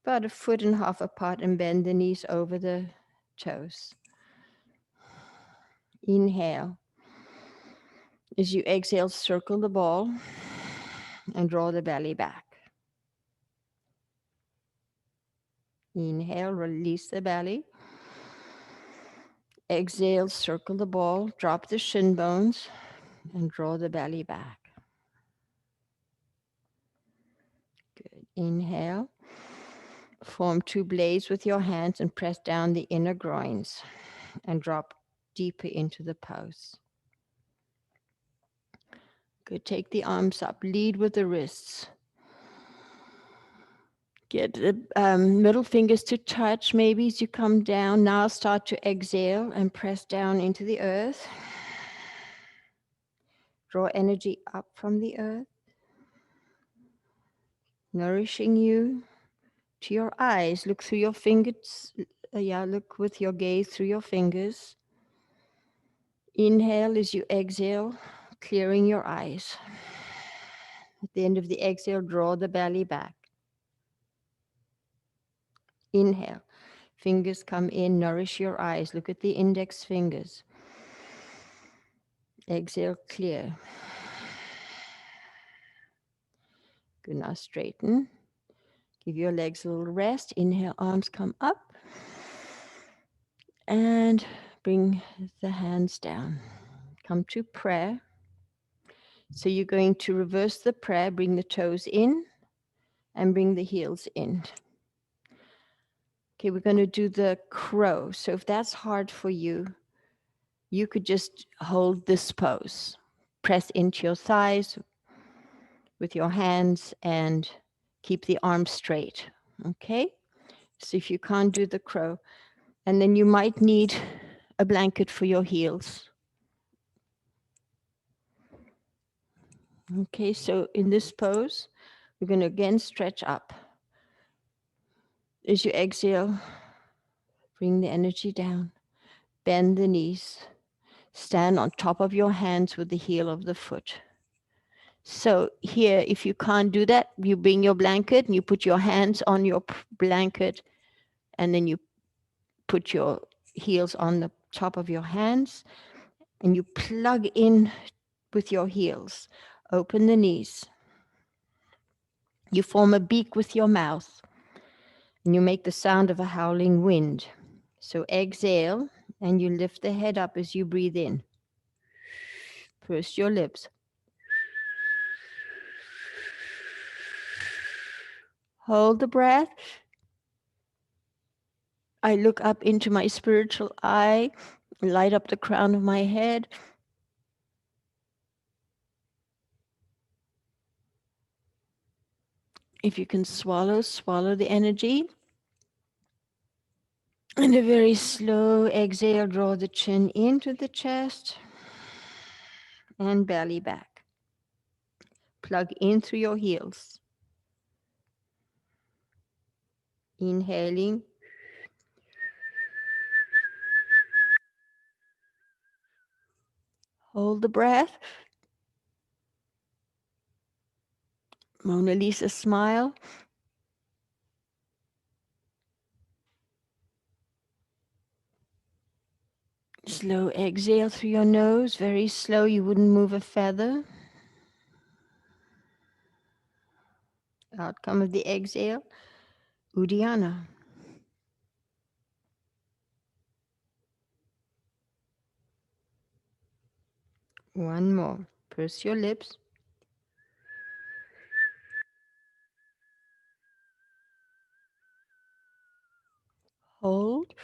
about 1.5 feet apart and bend the knees over the toes. Inhale. As you exhale, circle the ball and draw the belly back. Inhale, release the belly. Exhale, circle the ball, drop the shin bones, and draw the belly back. Good. Inhale. Form 2 blades with your hands and press down the inner groins and drop deeper into the pose. Good. Take the arms up. Lead with the wrists. Get the middle fingers to touch maybe as you come down. Now start to exhale and press down into the earth. Draw energy up from the earth, nourishing you to your eyes. Look through your fingers. Look with your gaze through your fingers. Inhale as you exhale, clearing your eyes. At the end of the exhale, draw the belly back. Inhale. Fingers come in, nourish your eyes. Look at the index fingers. Exhale, clear. Good, now straighten. Give your legs a little rest. Inhale, arms come up. And bring the hands down. Come to prayer. So you're going to reverse the prayer, bring the toes in and bring the heels in. Okay, we're going to do the crow. So if that's hard for you, you could just hold this pose. Press into your thighs with your hands and keep the arms straight. Okay? So if you can't do the crow, and then you might need a blanket for your heels. Okay, so in this pose, we're going to again stretch up. As you exhale, bring the energy down. Bend the knees. Stand on top of your hands with the heel of the foot. So here, if you can't do that, you bring your blanket and you put your hands on your blanket and then you put your heels on the top of your hands and you plug in with your heels. Open the knees. You form a beak with your mouth and you make the sound of a howling wind. So exhale and you lift the head up as you breathe in. Purse your lips. Hold the breath. I look up into my spiritual eye, light up the crown of my head. If you can swallow, swallow the energy. And a very slow exhale, draw the chin into the chest and belly back. Plug in through your heels. Inhaling. Hold the breath. Mona Lisa smile. Slow exhale through your nose, very slow, you wouldn't move a feather. Outcome of the exhale, Uddiyana. One more. Purse your lips. Hold.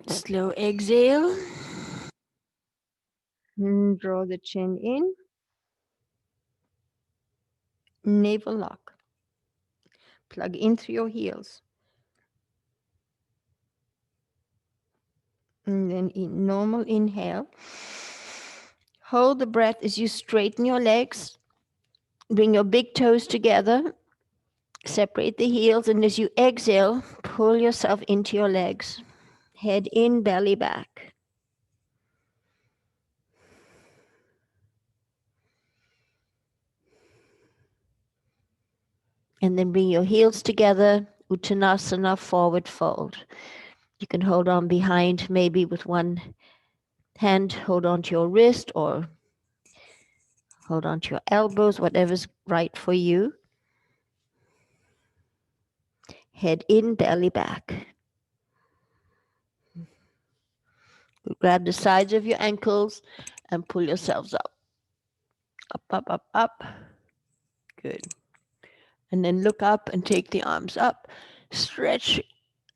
Slow exhale. And draw the chin in. Navel lock. Plug in through your heels. And then normal inhale. Hold the breath as you straighten your legs. Bring your big toes together. Separate the heels, and as you exhale, pull yourself into your legs. Head in, belly back. And then bring your heels together, Uttanasana, forward fold. You can hold on behind, maybe with one hand, hold on to your wrist or hold on to your elbows, whatever's right for you. Head in, belly back. Grab the sides of your ankles and pull yourselves up. Up, up, up, up. Good. And then look up and take the arms up. Stretch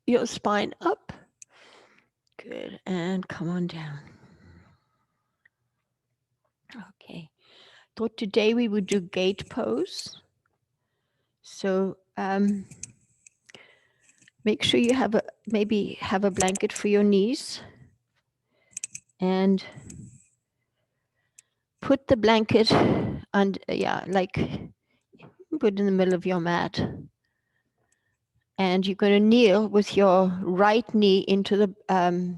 your spine up. Good. And come on down. Okay. Thought today we would do gate pose. So make sure you have maybe have a blanket for your knees and put the blanket under, like put it in the middle of your mat. And you're going to kneel with your right knee into the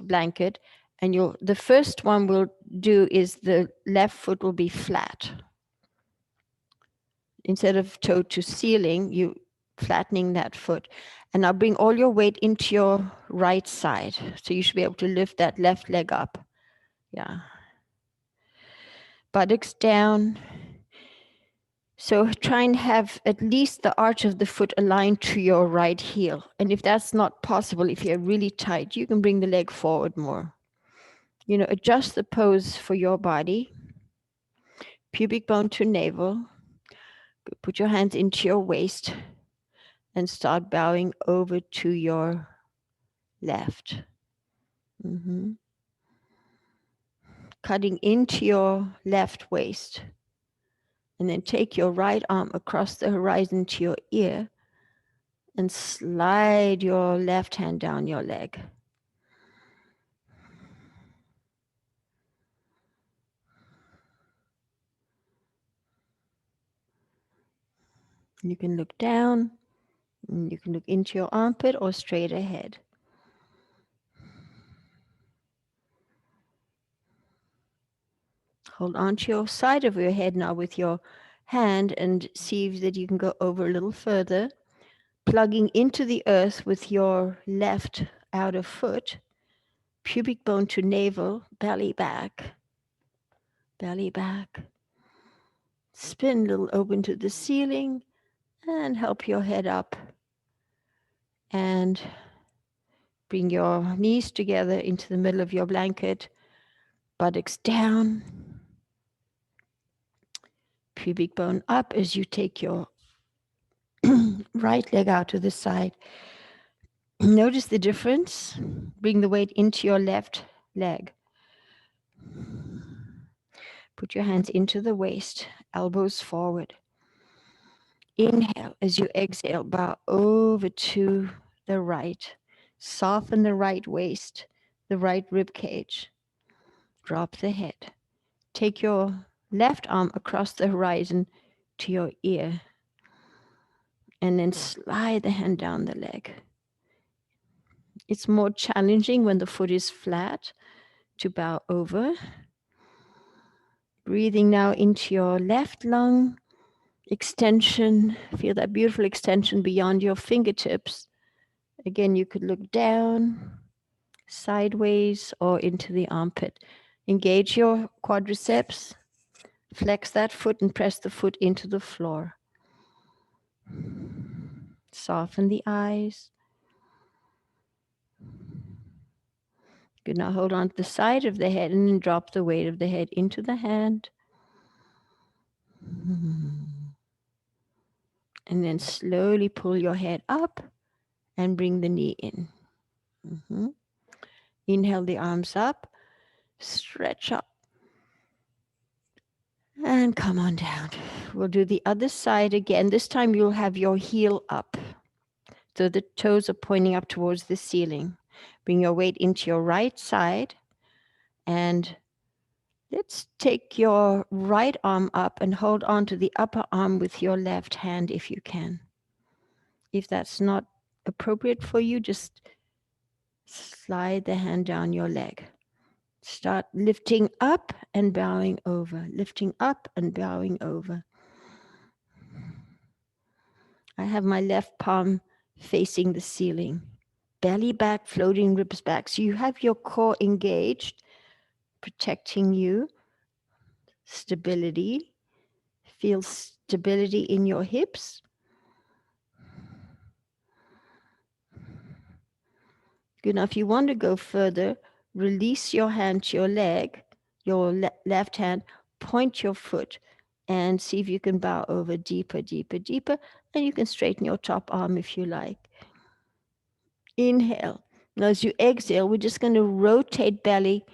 blanket. And the first one we'll do is the left foot will be flat. Instead of toe to ceiling, you flattening that foot. And now bring all your weight into your right side. So you should be able to lift that left leg up. Yeah. Buttocks down. So try and have at least the arch of the foot aligned to your right heel. And if that's not possible, if you're really tight, you can bring the leg forward more. Adjust the pose for your body. Pubic bone to navel. Put your hands into your waist and start bowing over to your left. Mm-hmm. Cutting into your left waist. And then take your right arm across the horizon to your ear and slide your left hand down your leg. You can look down, and you can look into your armpit or straight ahead. Hold on to your side of your head now with your hand and see that you can go over a little further, plugging into the earth with your left outer foot, pubic bone to navel, belly back, belly back. Spin a little open to the ceiling and help your head up. And bring your knees together into the middle of your blanket, buttocks down, pubic bone up as you take your right leg out to the side. Notice the difference. Bring the weight into your left leg. Put your hands into the waist, elbows forward. Inhale as you exhale, bow over to the right. Soften the right waist. the right rib cage. Drop the head. Take your left arm across the horizon to your ear, and then slide the hand down the leg. It's more challenging when the foot is flat to bow over. Breathing now into your left lung, extension. Feel that beautiful extension beyond your fingertips. Again, you could look down, sideways, or into the armpit. Engage your quadriceps. Flex that foot and press the foot into the floor. Soften the eyes. Good. Now hold on to the side of the head and then drop the weight of the head into the hand. And then slowly pull your head up and bring the knee in. Inhale the arms up, stretch up, and come on down. We'll do the other side again. This time you'll have your heel up. So the toes are pointing up towards the ceiling. Bring your weight into your right side, and let's take your right arm up and hold on to the upper arm with your left hand if you can. If that's not appropriate for you, just slide the hand down your leg. Start lifting up and bowing over, lifting up and bowing over. I have my left palm facing the ceiling. Belly back, floating ribs back. So you have your core engaged, protecting you. Stability. Feel stability in your hips. Good. Now, if you want to go further, release your hand to your leg, your left hand, point your foot, and see if you can bow over deeper, deeper, deeper. And you can straighten your top arm if you like. Inhale. Now, as you exhale, we're just going to rotate belly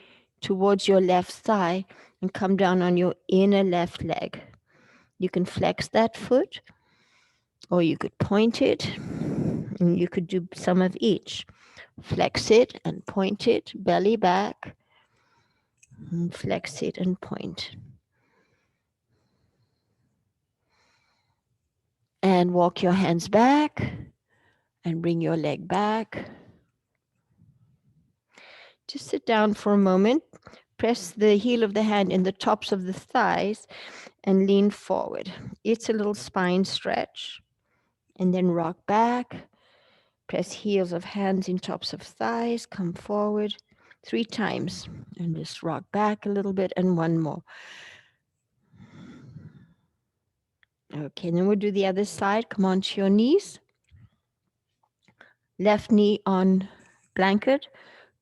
towards your left thigh and come down on your inner left leg. You can flex that foot, or you could point it, and you could do some of each. Flex it and point it, belly back, and flex it and point. And walk your hands back and bring your leg back. Just sit down for a moment. Press the heel of the hand in the tops of the thighs and lean forward. It's a little spine stretch. And then rock back. Press heels of hands in tops of thighs. Come forward 3 times. And just rock back a little bit and one more. Okay, then we'll do the other side. Come onto your knees. Left knee on blanket.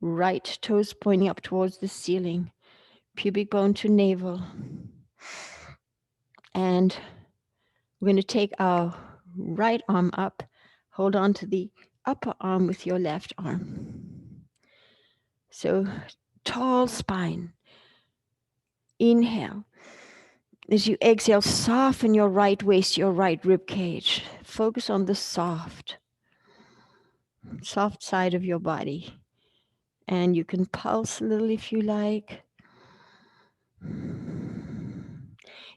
Right toes pointing up towards the ceiling. Pubic bone to navel. And we're going to take our right arm up. Hold on to the upper arm with your left arm. So tall spine. Inhale. As you exhale, soften your right waist, your right rib cage. Focus on the soft side of your body. And you can pulse a little if you like.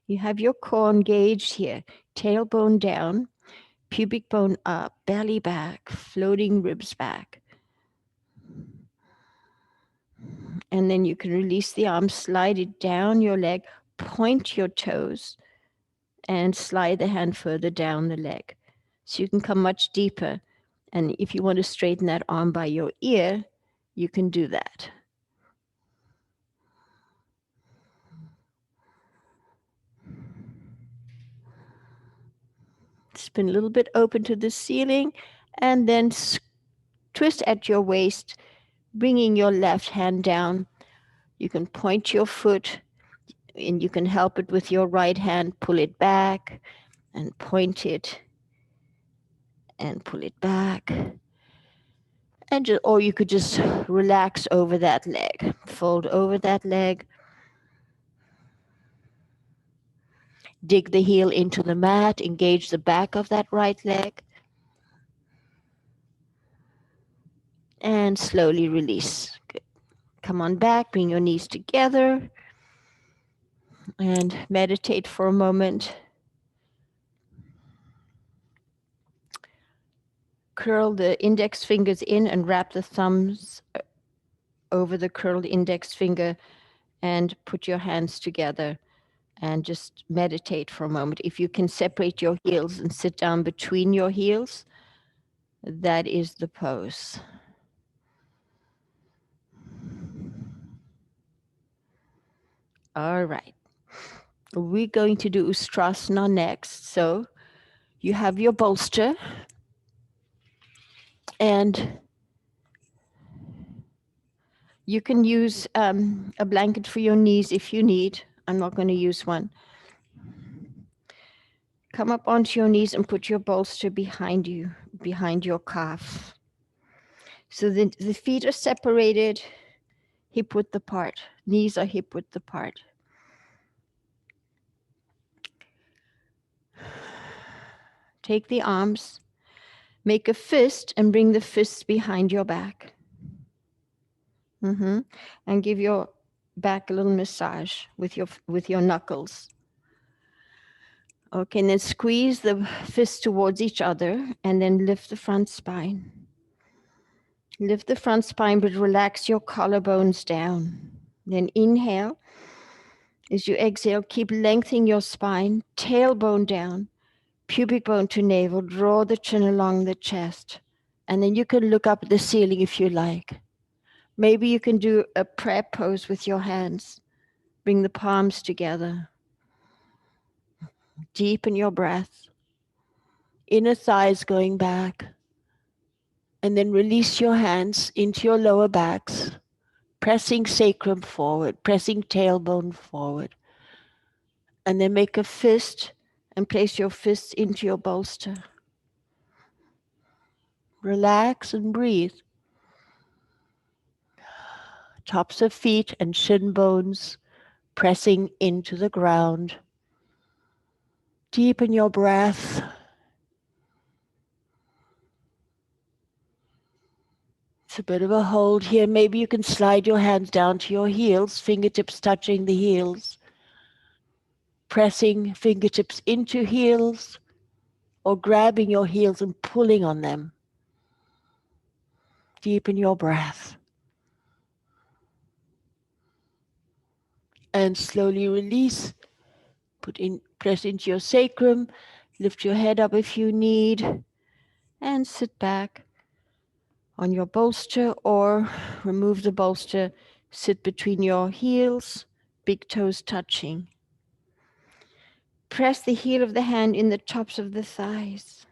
You have your core engaged here. Tailbone down, pubic bone up, belly back, floating ribs back. And then you can release the arm, slide it down your leg, point your toes, and slide the hand further down the leg. So you can come much deeper. And if you want to straighten that arm by your ear, you can do that. Spin a little bit open to the ceiling, and then twist at your waist, bringing your left hand down. You can point your foot, and you can help it with your right hand. Pull it back and point it and pull it back. And or you could just relax over that leg. Fold over that leg. Dig the heel into the mat. Engage the back of that right leg. And slowly release. Good. Come on back, bring your knees together and meditate for a moment. Curl the index fingers in and wrap the thumbs over the curled index finger and put your hands together and just meditate for a moment. If you can separate your heels and sit down between your heels, that is the pose. All right. We're going to do Ustrasana next. So you have your bolster and you can use a blanket for your knees if you need. I'm not going to use one. Come up onto your knees and put your bolster behind you, behind your calf. So the feet are separated, hip width apart. Knees are hip width apart. Take the arms, make a fist and bring the fists behind your back. And give your back a little massage with your knuckles. Okay, and then squeeze the fists towards each other and then lift the front spine. Lift the front spine, but relax your collarbones down. Then inhale. As you exhale, keep lengthening your spine, tailbone down, pubic bone to navel, draw the chin along the chest. And then you can look up at the ceiling if you like. Maybe you can do a prayer pose with your hands. Bring the palms together. Deepen your breath. Inner thighs going back. And then release your hands into your lower backs, pressing sacrum forward, pressing tailbone forward. And then make a fist and place your fists into your bolster. Relax and breathe. Tops of feet and shin bones pressing into the ground. Deepen your breath. It's a bit of a hold here. Maybe you can slide your hands down to your heels, fingertips touching the heels. Pressing fingertips into heels or grabbing your heels and pulling on them. Deepen your breath. And slowly release. Press into your sacrum. Lift your head up if you need. And sit back on your bolster or remove the bolster. Sit between your heels, big toes touching. Press the heel of the hand in the tops of the thighs.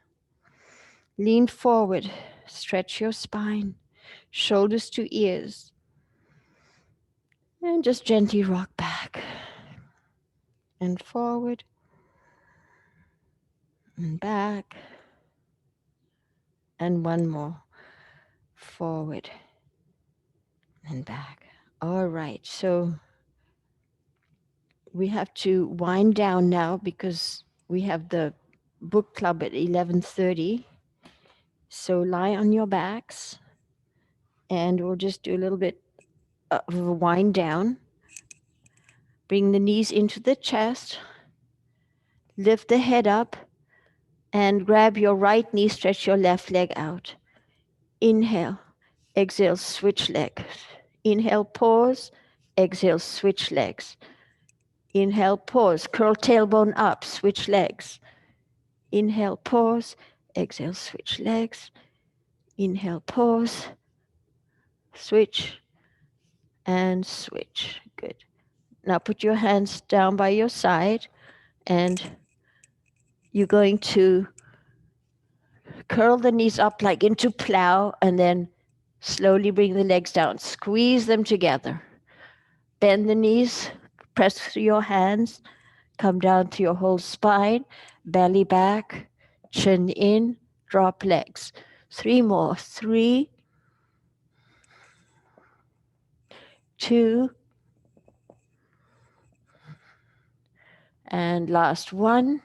Lean forward, stretch your spine, shoulders to ears. And just gently rock back and forward and back. And one more, forward and back. All right, so we have to wind down now because we have the book club at 11:30. So lie on your backs and we'll just do a little bit of a wind down. Bring the knees into the chest. Lift the head up and grab your right knee, stretch your left leg out. Inhale, exhale, switch legs. Inhale, pause, exhale, switch legs. Inhale, pause, curl tailbone up, switch legs. Inhale, pause, exhale, switch legs. Inhale, pause, switch, and switch. Good. Now put your hands down by your side and you're going to curl the knees up like into plow and then slowly bring the legs down. Squeeze them together. Bend the knees, press through your hands, come down to your whole spine, belly back, chin in, drop legs. 3 more. 3, 2, and last 1.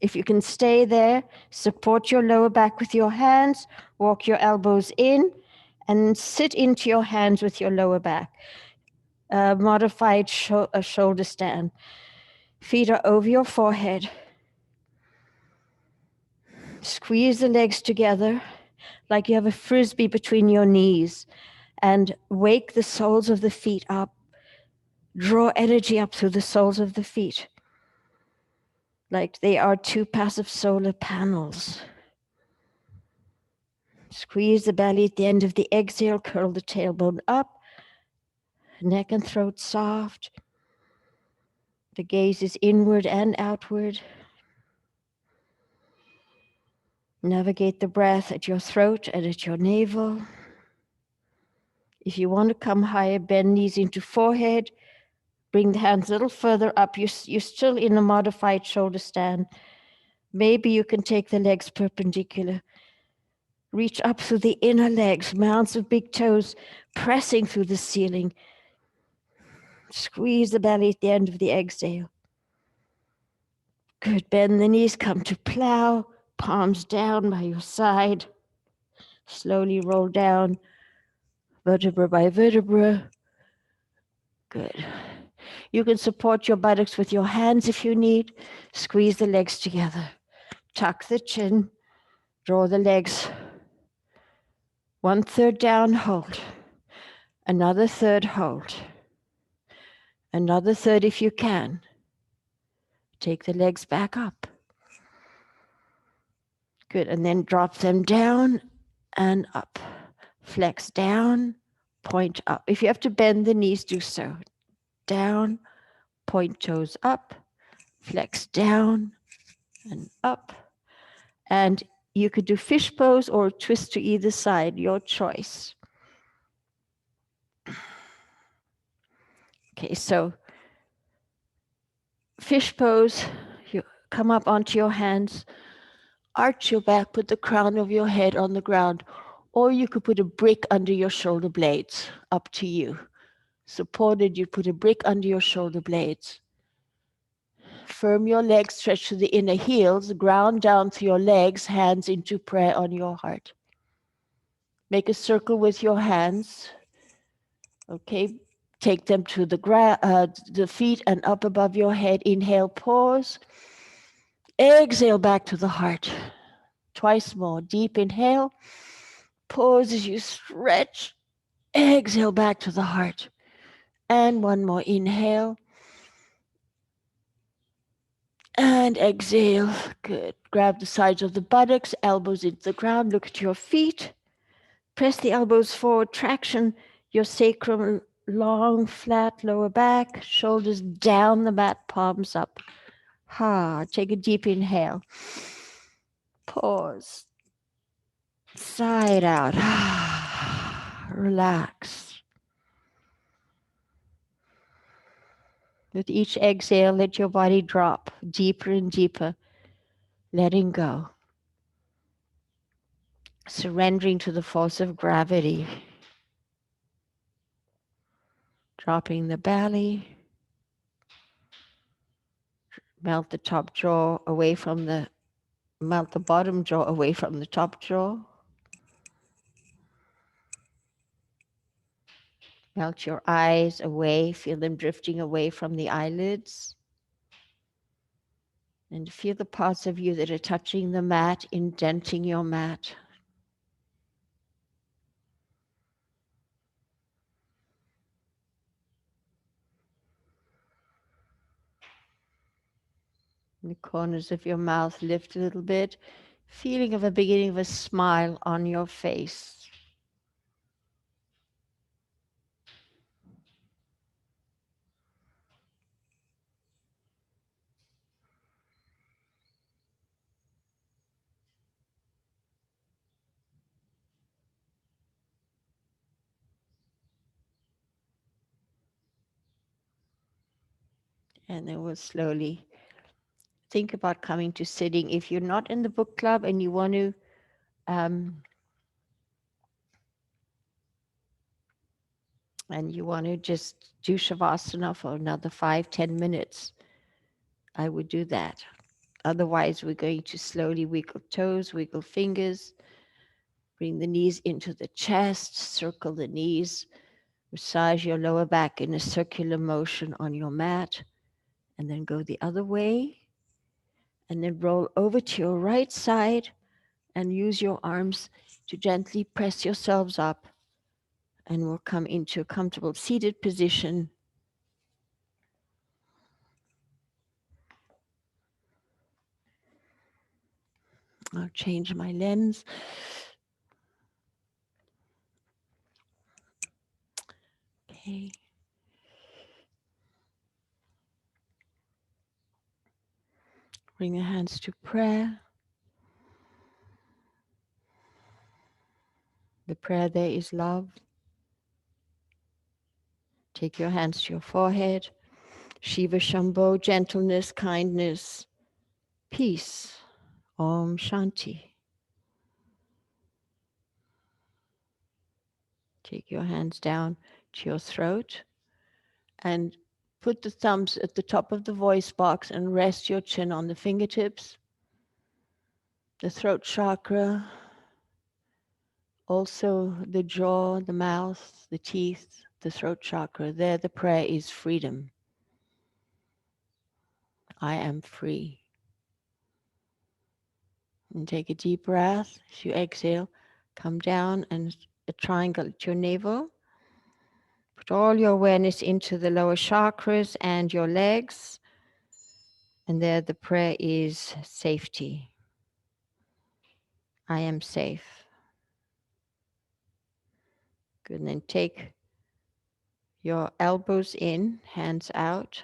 If you can stay there, support your lower back with your hands, walk your elbows in, And sit into your hands with your lower back. Modified shoulder stand. Feet are over your forehead. Squeeze the legs together like you have a frisbee between your knees, and wake the soles of the feet up. Draw energy up through the soles of the feet like they are two passive solar panels. Squeeze the belly at the end of the exhale, curl the tailbone up, neck and throat soft. The gaze is inward and outward. Navigate the breath at your throat and at your navel. If you want to come higher, bend knees into forehead. Bring the hands a little further up. You're still in a modified shoulder stand. Maybe you can take the legs perpendicular. Reach up through the inner legs, mounds of big toes pressing through the ceiling. Squeeze the belly at the end of the exhale. Good. Bend the knees, come to plow, palms down by your side. Slowly roll down, vertebra by vertebra. Good. You can support your buttocks with your hands if you need. Squeeze the legs together. Tuck the chin. Draw the legs. 1/3 down, hold. Another third, hold. Another third if you can. Take the legs back up. Good, and then drop them down and up. Flex down, point up. If you have to bend the knees, do so. Down, point toes up, flex down and up. And you could do fish pose or twist to either side, your choice. Okay, so fish pose, you come up onto your hands, arch your back, put the crown of your head on the ground, or you could put a brick under your shoulder blades, up to you. Supported, you put a brick under your shoulder blades. Firm your legs, stretch to the inner heels, ground down through your legs, hands into prayer on your heart. Make a circle with your hands. Okay, take them to the feet and up above your head. Inhale, pause. Exhale back to the heart. Twice more. Deep inhale. Pause as you stretch. Exhale back to the heart. And one more. Inhale. And exhale. Good. Grab the sides of the buttocks, elbows into the ground. Look at your feet. Press the elbows forward. Traction your sacrum, long, flat lower back. Shoulders down the mat, palms up. Take a deep inhale. Pause. Side out. Relax. With each exhale, let your body drop deeper and deeper, letting go. Surrendering to the force of gravity. Dropping the belly. Melt the top jaw away from melt the bottom jaw away from the top jaw. Melt your eyes away, feel them drifting away from the eyelids. And feel the parts of you that are touching the mat, indenting your mat. The corners of your mouth lift a little bit, feeling of a beginning of a smile on your face. And then we'll slowly think about coming to sitting. If you're not in the book club and you want to just do Shavasana for another 5-10 minutes, I would do that. Otherwise, we're going to slowly wiggle toes, wiggle fingers, Bring the knees into the chest, circle the knees, massage your lower back in a circular motion on your mat, and then go the other way, and then roll over to your right side and use your arms to gently press yourselves up, and we'll come into a comfortable seated position. I'll change my lens. Okay. Bring your hands to prayer. The prayer there is love. Take your hands to your forehead. Shiva Shambho, gentleness, kindness, peace. Om Shanti. Take your hands down to your throat and put the thumbs at the top of the voice box and rest your chin on the fingertips. The throat chakra, also the jaw, the mouth, the teeth, the throat chakra. There the prayer is freedom. I am free. And take a deep breath. As you exhale, come down and a triangle at your navel. Put all your awareness into the lower chakras and your legs. And there the prayer is safety. I am safe. Good. And then take your elbows in, hands out,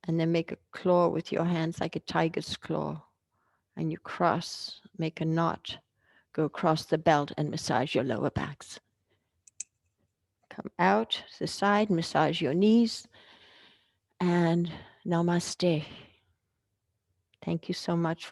and then make a claw with your hands like a tiger's claw. And you cross, make a knot, go across the belt and massage your lower backs. Come out to the side, massage your knees, and namaste. Thank you so much for